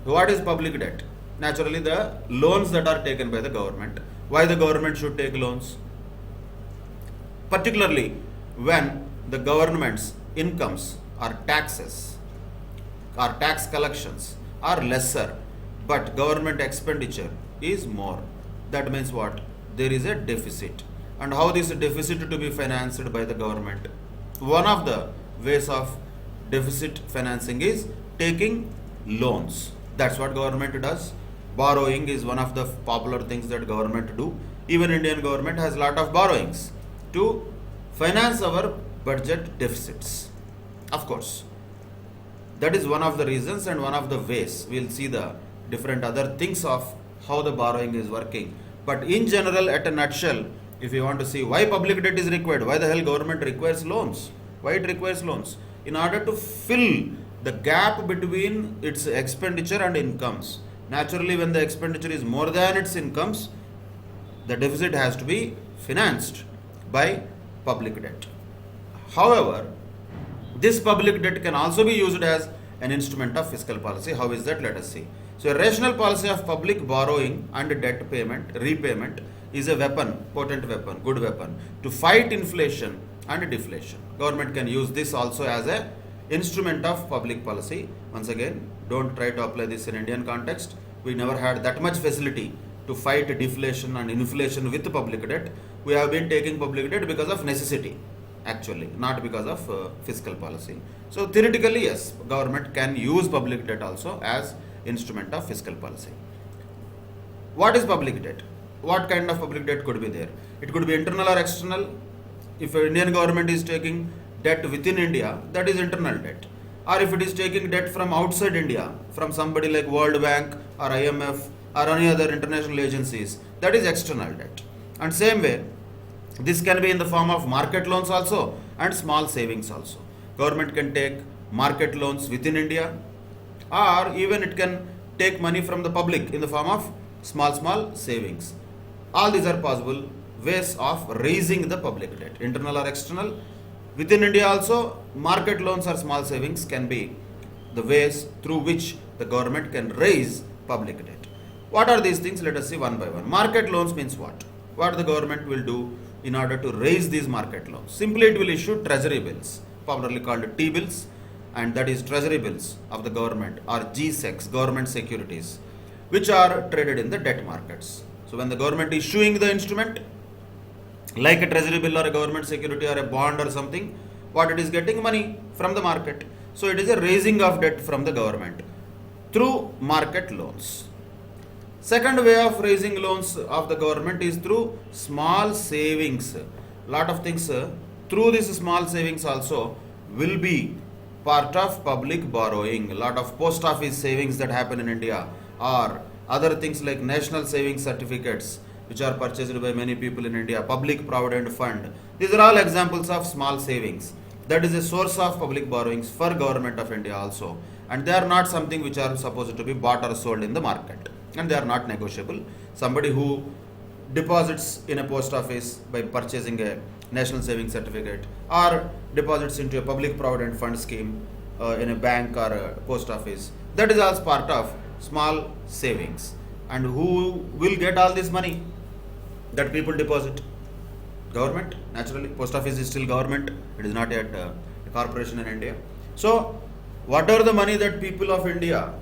So what is public debt? Naturally, the loans that are taken by the government. Why the government should take loans? Particularly when the government's incomes or taxes or tax collections are lesser, but government expenditure is more. That means what? There is a deficit. And how this deficit to be financed by the government? One of the ways of deficit financing is taking loans. That's what government does. Borrowing is one of the popular things that government do. Even Indian government has a lot of borrowings to finance our budget deficits. Of course, that is one of the reasons and one of the ways. We'll see the different other things of how the borrowing is working. But in general, at a nutshell, if you want to see why public debt is required, why the hell government requires loans? Why it requires loans? In order to fill the gap between its expenditure and incomes. Naturally, when the expenditure is more than its incomes, the deficit has to be financed by public debt. However, this public debt can also be used as an instrument of fiscal policy. How is that? Let us see. So, a rational policy of public borrowing and debt repayment is a weapon, potent weapon, good weapon to fight inflation and deflation. Government can use this also as a instrument of public policy. Once again, don't try to apply this in Indian context. We never had that much facility to fight deflation and inflation with public debt. We have been taking public debt because of necessity, actually, not because of fiscal policy. So theoretically, yes, government can use public debt also as instrument of fiscal policy. What is public debt? What kind of public debt could be there? It could be internal or external. If Indian government is taking debt within India, that is internal debt. Or if it is taking debt from outside India, from somebody like World Bank or IMF or any other international agencies, that is external debt. And same way, this can be in the form of market loans also and small savings also. Government can take market loans within India, or even it can take money from the public in the form of small savings. All these are possible ways of raising the public debt, internal or external. Within India also, market loans or small savings can be the ways through which the government can raise public debt. What are these things? Let us see one by one. Market loans means what? What the government will do in order to raise these market loans? Simply it will issue treasury bills, popularly called T-bills, and that is treasury bills of the government or G-secs, government securities, which are traded in the debt markets. So when the government is issuing the instrument, like a treasury bill or a government security or a bond or something, what it is getting? Money from the market. So it is a raising of debt from the government through market loans. Second way of raising loans of the government is through small savings. Lot of things through this small savings also will be part of public borrowing. Lot of post office savings that happen in India, or other things like national savings certificates which are purchased by many people in India, public provident fund. These are all examples of small savings. That is a source of public borrowings for government of India also, and they are not something which are supposed to be bought or sold in the market, and they are not negotiable. Somebody who deposits in a post office by purchasing a national savings certificate, or deposits into a public provident fund scheme in a bank or a post office, that is also part of small savings. And who will get all this money that people deposit? Government, naturally. Post office is still government, it is not yet a corporation in India. So whatever the money that people of India,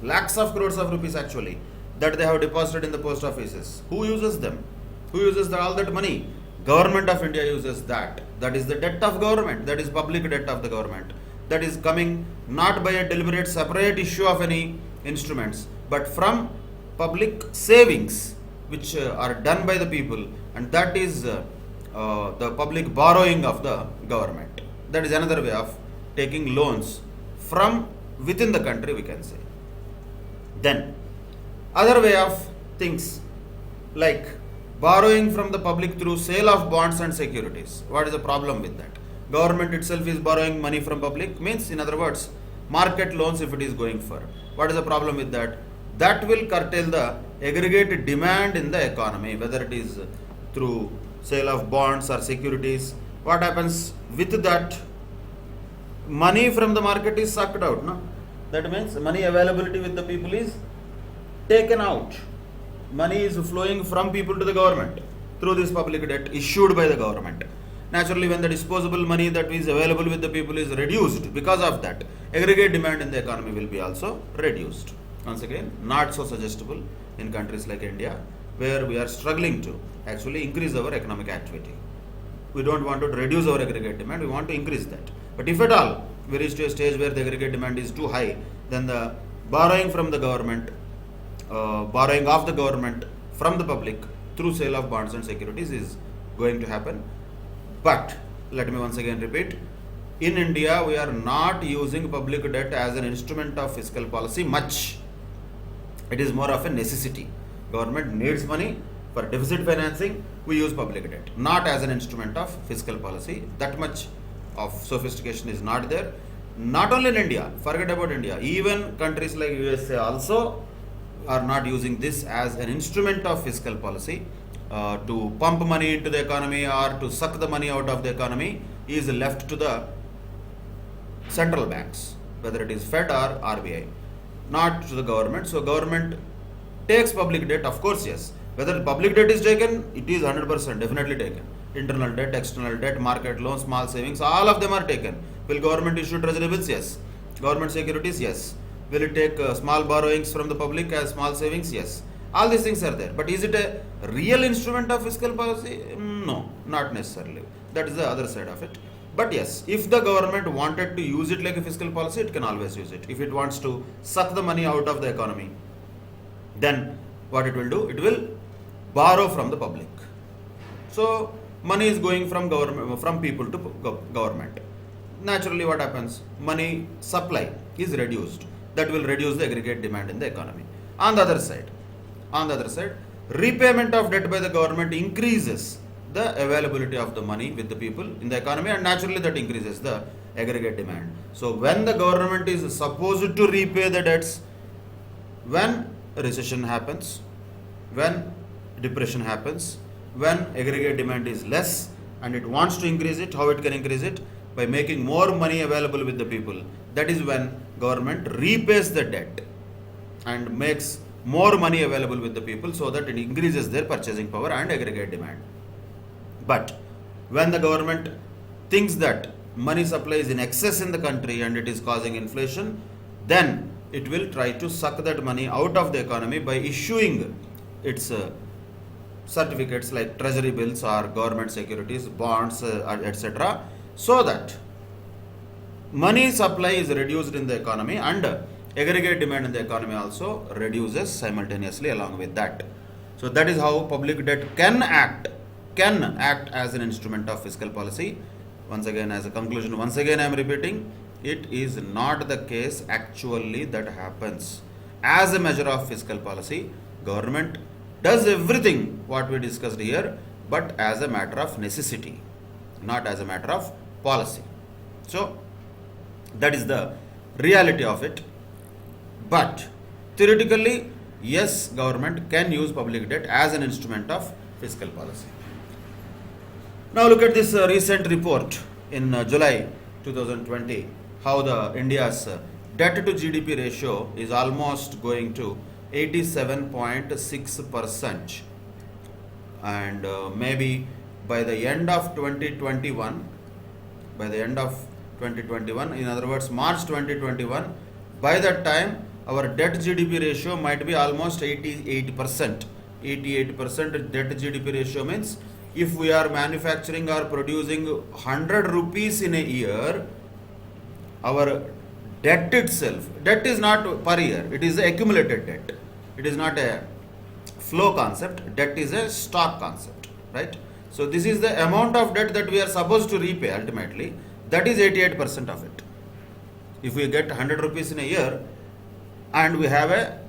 lakhs of crores of rupees actually, that they have deposited in the post offices, who uses them? Who uses all that money? Government of India uses that. That is the debt of government, that is public debt of the government. That is coming not by a deliberate separate issue of any instruments, but from public savings which are done by the people, and that is the public borrowing of the government. That is another way of taking loans from within the country, we can say. Then other way of things like borrowing from the public through sale of bonds and securities. What is the problem with that? Government itself is borrowing money from public, means in other words market loans if it is going for. What is the problem with that? That will curtail the aggregate demand in the economy, whether it is through sale of bonds or securities. What happens with that? Money from the market is sucked out, no? That means money availability with the people is taken out. Money is flowing from people to the government through this public debt issued by the government. Naturally, when the disposable money that is available with the people is reduced, because of that, aggregate demand in the economy will be also reduced. Once again, not so suggestible in countries like India, where we are struggling to actually increase our economic activity. We don't want to reduce our aggregate demand, we want to increase that. But if at all we reach to a stage where the aggregate demand is too high, then the borrowing from the government, borrowing of the government from the public through sale of bonds and securities is going to happen. But let me once again repeat, in India we are not using public debt as an instrument of fiscal policy much. It is more of a necessity. Government needs money for deficit financing, we use public debt, not as an instrument of fiscal policy. That much of sophistication is not there. Not only in India, forget about India, even countries like USA also are not using this as an instrument of fiscal policy. To pump money into the economy or to suck the money out of the economy is left to the central banks, whether it is Fed or RBI, not to the government. So government takes public debt, of course, yes. Whether public debt is taken, it is 100% definitely taken. Internal debt, external debt, market loans, small savings, all of them are taken. Will government issue treasury bills? Yes. Government securities? Yes. Will it take small borrowings from the public as small savings? Yes. All these things are there. But is it a real instrument of fiscal policy? No, not necessarily. That is the other side of it. But yes, if the government wanted to use it like a fiscal policy, it can always use it. If it wants to suck the money out of the economy, then what it will do? It will borrow from the public. So money is going from government, from people to government. Naturally, what happens? Money supply is reduced. That will reduce the aggregate demand in the economy. On the other side, repayment of debt by the government increases the availability of the money with the people in the economy, and naturally that increases the aggregate demand. So when the government is supposed to repay the debts, when a recession happens, when depression happens, when aggregate demand is less and it wants to increase it, how it can increase it? By making more money available with the people. That is when government repays the debt and makes more money available with the people so that it increases their purchasing power and aggregate demand. But when the government thinks that money supply is in excess in the country and it is causing inflation, then it will try to suck that money out of the economy by issuing its certificates like treasury bills or government securities, bonds, etc., so that money supply is reduced in the economy and aggregate demand in the economy also reduces simultaneously along with that. So that is how public debt can act as an instrument of fiscal policy. Once again, as a conclusion, once again I am repeating, it is not the case actually that happens. As a measure of fiscal policy, government does everything what we discussed here, but as a matter of necessity, not as a matter of policy. So that is the reality of it. But theoretically, yes, government can use public debt as an instrument of fiscal policy. Now look at this recent report in July 2020, how the India's debt to GDP ratio is almost going to 87.6%, and maybe by the end of 2021, in other words March 2021, by that time our debt GDP ratio might be almost 88%. 88% debt GDP ratio means if we are manufacturing or producing 100 rupees in a year, our debt itself, debt is not per year, it is accumulated debt. It is not a flow concept, debt is a stock concept, right? So this is the amount of debt that we are supposed to repay ultimately, that is 88% of it. If we get 100 rupees in a year and we have a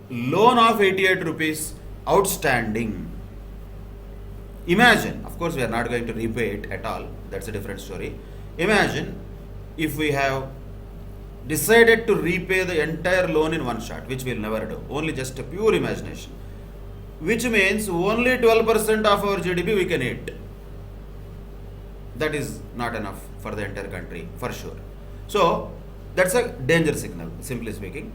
loan of 88 rupees outstanding, imagine, of course we are not going to repay it at all, that's a different story. Imagine if we have decided to repay the entire loan in one shot, which we will never do, only just a pure imagination, which means only 12% of our GDP we can eat. That is not enough for the entire country, for sure. So that's a danger signal, simply speaking.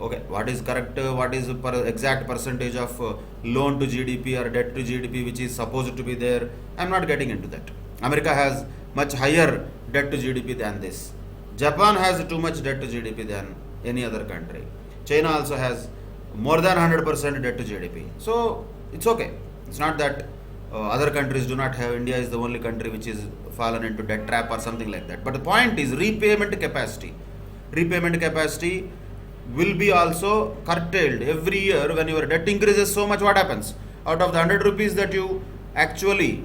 Okay, what is correct, what is the exact percentage of loan to GDP or debt to GDP which is supposed to be there, I am not getting into that. America has much higher debt to GDP than this. Japan has too much debt to GDP than any other country. China also has more than 100% debt to GDP. So it's okay. It's not that other countries do not have. India is the only country which is fallen into debt trap or something like that. But the point is repayment capacity. Repayment capacity will be also curtailed every year. When your debt increases so much, what happens? Out of the 100 rupees that you actually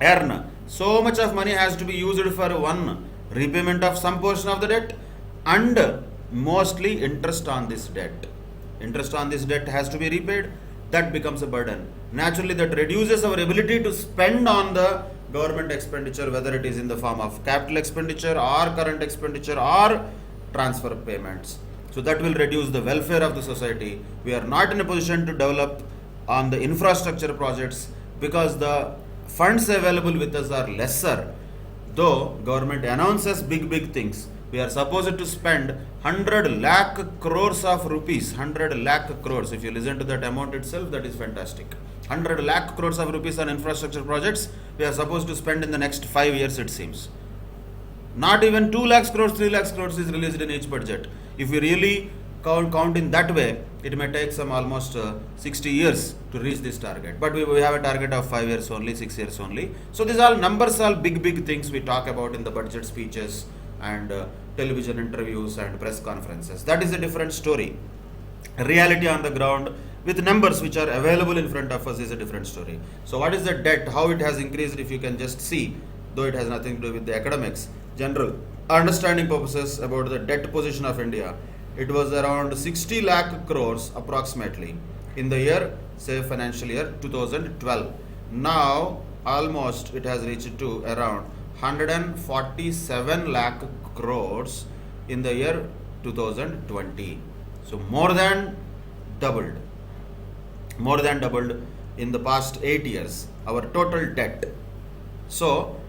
earn, so much of money has to be used for one, repayment of some portion of the debt, and mostly interest on this debt. Interest on this debt has to be repaid. That becomes a burden. Naturally, that reduces our ability to spend on the government expenditure, whether it is in the form of capital expenditure or current expenditure or transfer payments. So that will reduce the welfare of the society. We are not in a position to develop on the infrastructure projects because the funds available with us are lesser. Though government announces big things, we are supposed to spend 100 lakh crores of rupees. 100 lakh crores. If you listen to that amount itself, that is fantastic. 100 lakh crores of rupees on infrastructure projects we are supposed to spend in the next 5 years, it seems. Not even 2 lakhs crores, 3 lakhs crores is released in each budget. If we really count in that way, it may take some almost 60 years to reach this target. But we have a target of 5 years only, 6 years only. So these all numbers are big things we talk about in the budget speeches and television interviews and press conferences. That is a different story. Reality on the ground with numbers which are available in front of us is a different story. So what is the debt, how it has increased, if you can just see, though it has nothing to do with the academics, general understanding purposes about the debt position of India. It was around 60 lakh crores approximately in the year, say financial year 2012. Now almost it has reached to around 147 lakh crores in the year 2020. So more than doubled. more than doubled in the past 8 years, our total debt. So,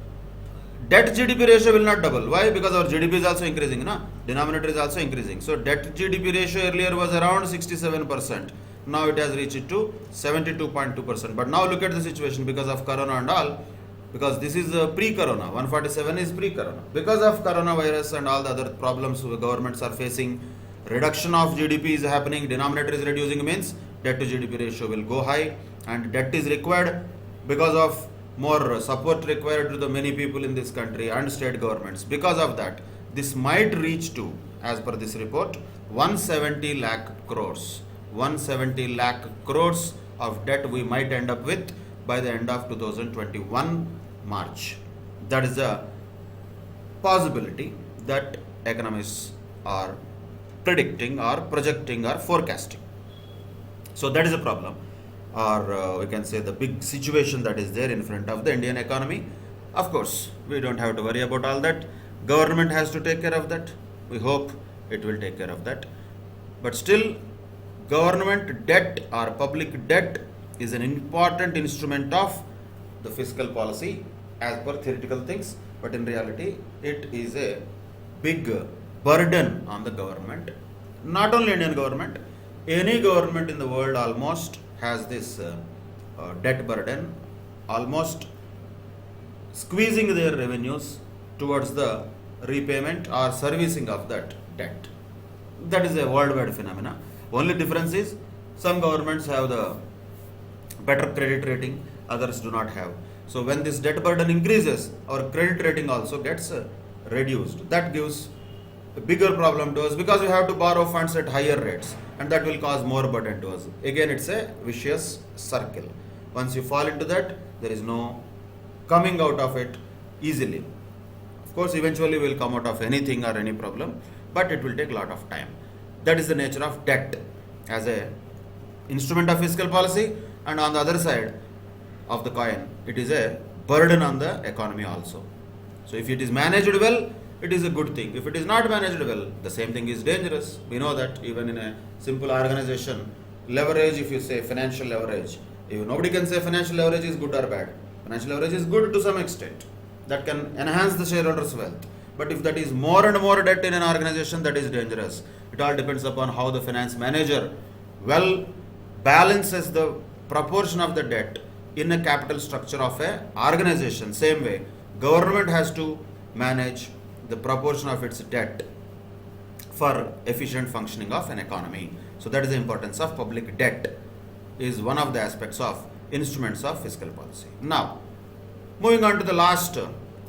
debt GDP ratio will not double. Why? Because our GDP is also increasing, na? Denominator is also increasing. So, debt GDP ratio earlier was around 67%. Now it has reached to 72.2%. But now look at the situation because of Corona and all. Because this is pre-Corona, 147 is pre-Corona. Because of coronavirus and all the other problems governments are facing, reduction of GDP is happening, denominator is reducing, means debt to GDP ratio will go high, and debt is required because of more support required to the many people in this country and state governments. Because of that, this might reach to, as per this report, 170 lakh crores. 170 lakh crores of debt we might end up with by the end of 2021 March. That is a possibility that economists are predicting or projecting or forecasting. So that is a problem, or we can say the big situation that is there in front of the Indian economy. Of course, we don't have to worry about all that. Government has to take care of that. We hope it will take care of that. But still, government debt or public debt is an important instrument of the fiscal policy as per theoretical things, but in reality it is a big burden on the government. Not only Indian government, any government in the world almost has this debt burden, almost squeezing their revenues towards the repayment or servicing of that debt. That is a worldwide phenomena. Only difference is some governments have the better credit rating, others do not have. So when this debt burden increases, our credit rating also gets reduced. That gives a bigger problem to us because we have to borrow funds at higher rates, and that will cause more burden to us. Again, it's a vicious circle. Once you fall into that, there is no coming out of it easily. Of course, eventually we will come out of anything or any problem, but it will take a lot of time. That is the nature of debt as a instrument of fiscal policy, and on the other side of the coin, it is a burden on the economy also. So if it is managed well, it is a good thing. If it is not managed well, the same thing is dangerous. We know that even in a simple organization, leverage, if you say financial leverage, nobody can say financial leverage is good or bad. Financial leverage is good to some extent. That can enhance the shareholders' wealth. But if that is more and more debt in an organization, that is dangerous. It all depends upon how the finance manager well balances the proportion of the debt in a capital structure of a organization. Same way, government has to manage the proportion of its debt for efficient functioning of an economy. So that is the importance of public debt, is one of the aspects of instruments of fiscal policy. Now, moving on to the last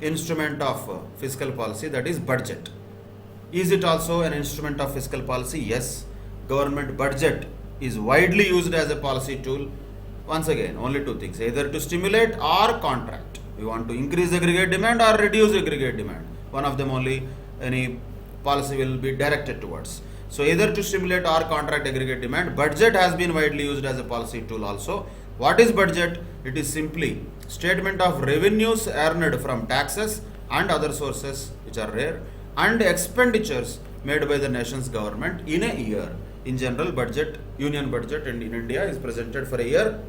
instrument of fiscal policy, that is budget. Is it also an instrument of fiscal policy? Yes. Government budget is widely used as a policy tool. Once again, only two things, either to stimulate or contract. We want to increase aggregate demand or reduce aggregate demand. One of them only any policy will be directed towards. So either to stimulate or contract aggregate demand. Budget has been widely used as a policy tool also. What is budget? It is simply statement of revenues earned from taxes and other sources which are rare, and expenditures made by the nation's government in a year. In general, budget, union budget in India is presented for a year.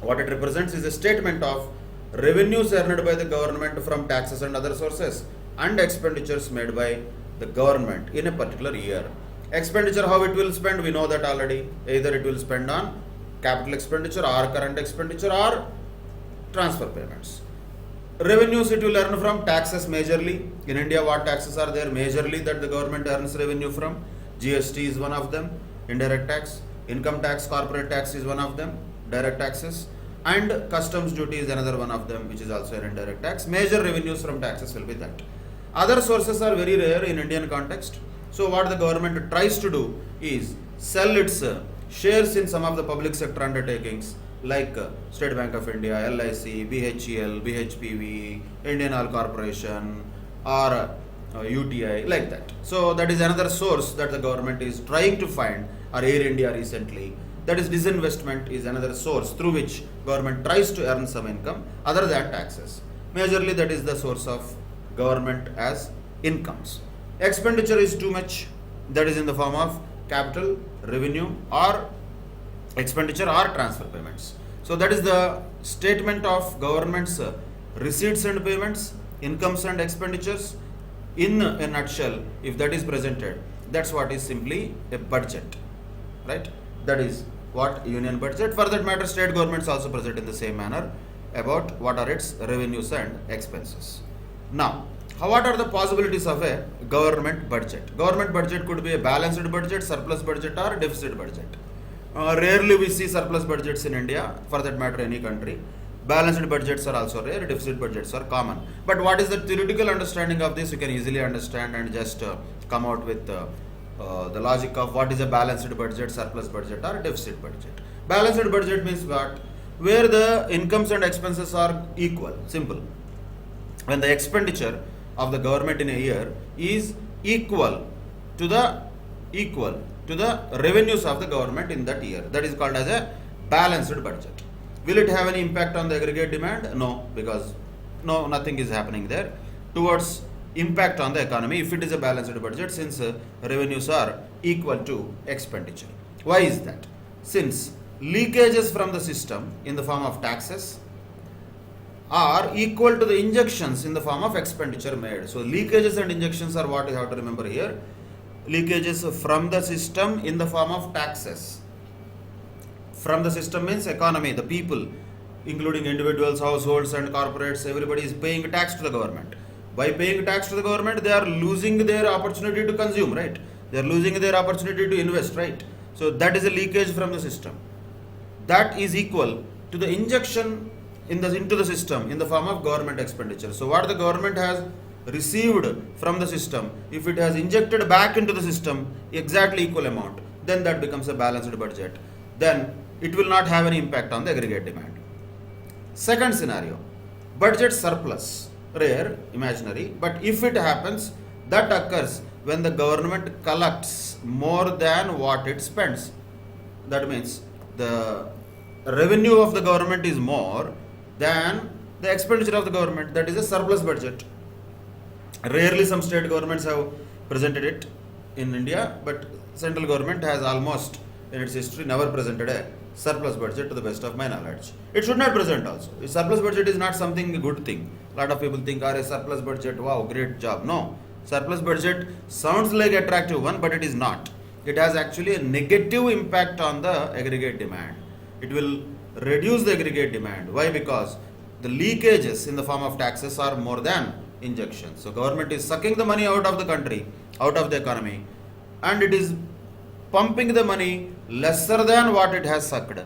What it represents is a statement of revenues earned by the government from taxes and other sources, and expenditures made by the government in a particular year. Expenditure, how it will spend, we know that already. Either it will spend on capital expenditure or current expenditure or transfer payments. Revenues it will earn from taxes majorly. In India, what taxes are there majorly that the government earns revenue from? GST is one of them, indirect tax. Income tax, corporate tax is one of them, direct taxes. And customs duty is another one of them, which is also an indirect tax. Major revenues from taxes will be that. Other sources are very rare in Indian context. So what the government tries to do is sell its shares in some of the public sector undertakings like State Bank of India, LIC, BHEL, BHPV, Indian Oil Corporation, or UTI, like that. So that is another source that the government is trying to find, or Air India recently. That is, disinvestment is another source through which government tries to earn some income other than taxes. Majorly that is the source of government as incomes. Expenditure is too much, that is in the form of capital, revenue, or expenditure or transfer payments. So that is the statement of government's receipts and payments, incomes and expenditures. In a nutshell, if that is presented, that's what is simply a budget, right? That is what union budget. For that matter, state governments also present in the same manner about what are its revenues and expenses. Now, what are the possibilities of a government budget? Government budget could be a balanced budget, surplus budget, or deficit budget. Rarely we see surplus budgets in India, for that matter any country. Balanced budgets are also rare, deficit budgets are common. But what is the theoretical understanding of this? You can easily understand and just come out with the logic of what is a balanced budget, surplus budget, or deficit budget. Balanced budget means what? Where the incomes and expenses are equal, simple. When the expenditure of the government in a year is equal to the revenues of the government in that year, that is called as a balanced budget. Will it have any impact on the aggregate demand? No, because nothing is happening there towards impact on the economy if it is a balanced budget, since revenues are equal to expenditure. Why is that? Since leakages from the system in the form of taxes are equal to the injections in the form of expenditure made. So leakages and injections are what you have to remember here. Leakages from the system in the form of taxes. From the system means economy, the people, including individuals, households and corporates, everybody is paying tax to the government. By paying tax to the government, they are losing their opportunity to consume, right? They are losing their opportunity to invest, right? So that is a leakage from the system. That is equal to the injection into the system in the form of government expenditure. So what the government has received from the system, if it has injected back into the system exactly equal amount, then that becomes a balanced budget. Then it will not have any impact on the aggregate demand. Second scenario, budget surplus. Rare, imaginary, but if it happens, that occurs when the government collects more than what it spends. That means the revenue of the government is more than the expenditure of the government. That is a surplus budget. Rarely some state governments have presented it in India, but central government has almost in its history never presented a surplus budget to the best of my knowledge. It should not present also. A surplus budget is not something a good thing. A lot of people think, a surplus budget, wow, great job. No, surplus budget sounds like attractive one, but it is not. It has actually a negative impact on the aggregate demand. It will reduce the aggregate demand. Why? Because the leakages in the form of taxes are more than injections. So government is sucking the money out of the country, out of the economy, and it is pumping the money lesser than what it has sucked.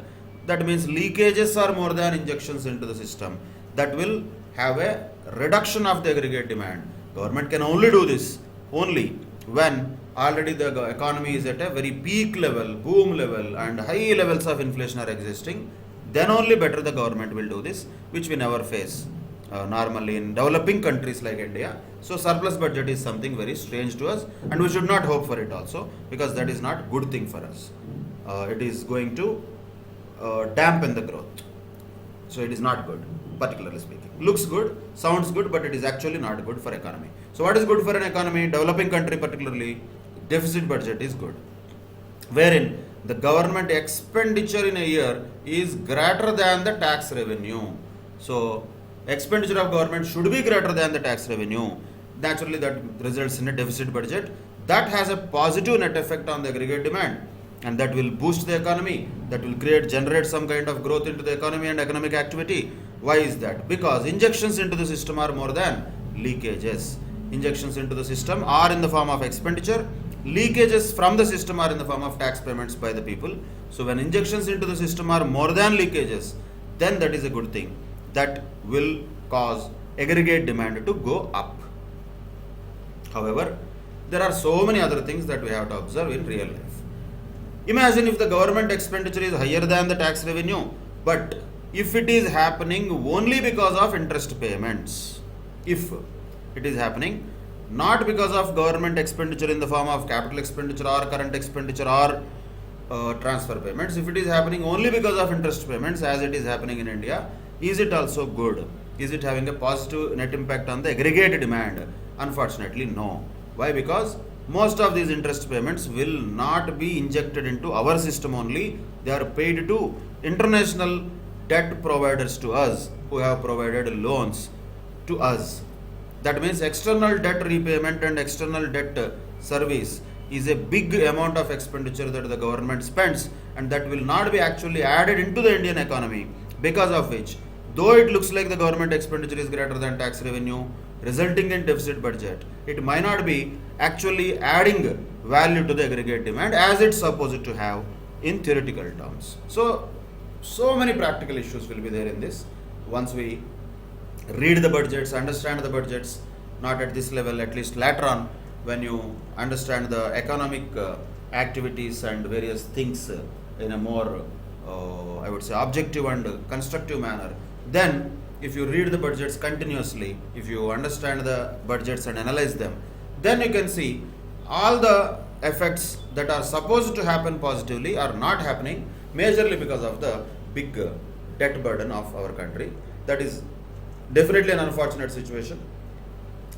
That means leakages are more than injections into the system. That will have a reduction of the aggregate demand. Government can only do this only when already the economy is at a very peak level, boom level, and high levels of inflation are existing. Then only better the government will do this, which we never face normally in developing countries like India. So surplus budget is something very strange to us, and we should not hope for it also, because that is not good thing for us. It is going to dampen the growth. So it is not good, particularly speaking. Looks good, sounds good, but it is actually not good for economy. So what is good for an economy? Developing country particularly, deficit budget is good, wherein the government expenditure in a year is greater than the tax revenue. So expenditure of government should be greater than the tax revenue. Naturally that results in a deficit budget. That has a positive net effect on the aggregate demand, and that will boost the economy, that will generate some kind of growth into the economy and economic activity. Why is that? Because injections into the system are more than leakages. Injections into the system are in the form of expenditure. Leakages from the system are in the form of tax payments by the people. So when injections into the system are more than leakages, then that is a good thing. That will cause aggregate demand to go up. However, there are so many other things that we have to observe in real life. Imagine if the government expenditure is higher than the tax revenue, but if it is happening only because of interest payments, if it is happening not because of government expenditure in the form of capital expenditure or current expenditure or transfer payments, if it is happening only because of interest payments as it is happening in India, is it also good? Is it having a positive net impact on the aggregate demand? Unfortunately, no. Why? Because most of these interest payments will not be injected into our system only. They are paid to international debt providers to us who have provided loans to us. That means external debt repayment and external debt service is a big amount of expenditure that the government spends, and that will not be actually added into the Indian economy, because of which, though it looks like the government expenditure is greater than tax revenue, resulting in deficit budget, it might not be actually adding value to the aggregate demand as it's supposed to have in theoretical terms. So many practical issues will be there in this. Once we read the budgets, understand the budgets, not at this level, at least later on, when you understand the economic activities and various things in a more, I would say, objective and constructive manner, then if you read the budgets continuously, if you understand the budgets and analyze them, then you can see all the effects that are supposed to happen positively are not happening, majorly because of the big debt burden of our country. That is definitely an unfortunate situation,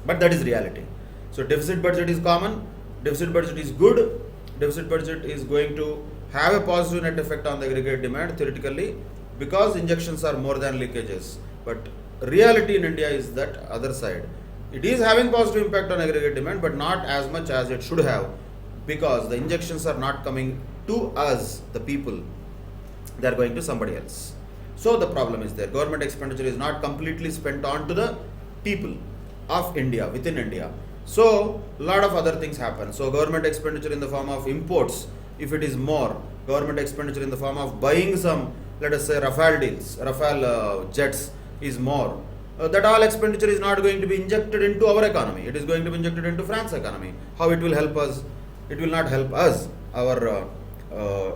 but that is reality. So deficit budget is common, deficit budget is good, deficit budget is going to have a positive net effect on the aggregate demand theoretically, because injections are more than leakages. But reality in India is that other side. It is having positive impact on aggregate demand, but not as much as it should have, because the injections are not coming to us, the people, they are going to somebody else. So the problem is there. Government expenditure is not completely spent on to the people of India, within India. So a lot of other things happen. So government expenditure in the form of imports, if it is more, government expenditure in the form of buying some, let us say, Rafale jets is more. That all expenditure is not going to be injected into our economy. It is going to be injected into France economy. How it will help us? It will not help us, our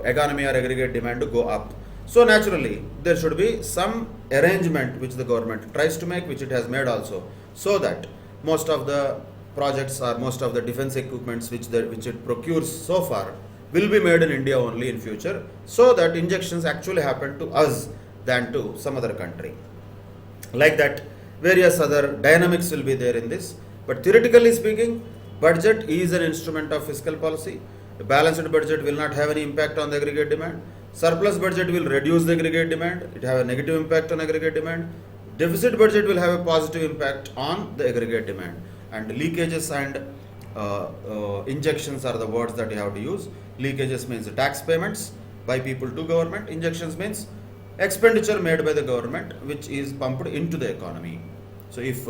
economy or aggregate demand to go up. So naturally, there should be some arrangement which the government tries to make, which it has made also, so that most of the projects or most of the defense equipments which it procures so far will be made in India only in future, so that injections actually happen to us than to some other country. Like that, various other dynamics will be there in this. But theoretically speaking, budget is an instrument of fiscal policy. A balanced budget will not have any impact on the aggregate demand. Surplus budget will reduce the aggregate demand. It have a negative impact on aggregate demand. Deficit budget will have a positive impact on the aggregate demand. And leakages and injections are the words that you have to use. Leakages means tax payments by people to government. Injections means expenditure made by the government which is pumped into the economy. So if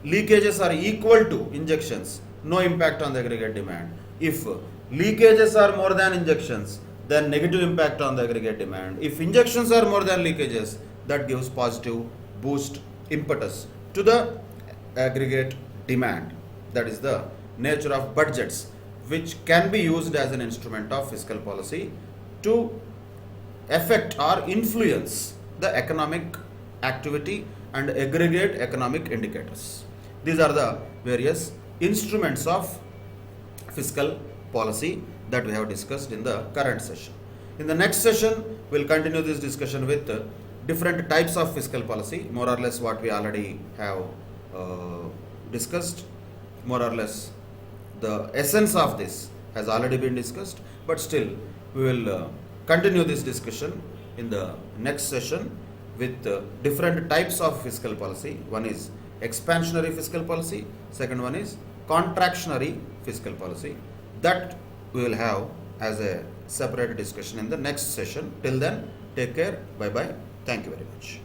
leakages are equal to injections, no impact on the aggregate demand. If leakages are more than injections, then negative impact on the aggregate demand. If injections are more than leakages, that gives positive boost, impetus to the aggregate demand. That is the nature of budgets, which can be used as an instrument of fiscal policy to affect or influence the economic activity and aggregate economic indicators. These are the various instruments of fiscal policy that we have discussed in the current session. In the next session, we'll continue this discussion with different types of fiscal policy, more or less what we already have discussed. More or less the essence of this has already been discussed, but still we will continue this discussion in the next session with different types of fiscal policy. One is expansionary fiscal policy, second one is contractionary fiscal policy. That we will have as a separate discussion in the next session. Till then, take care, bye bye, thank you very much.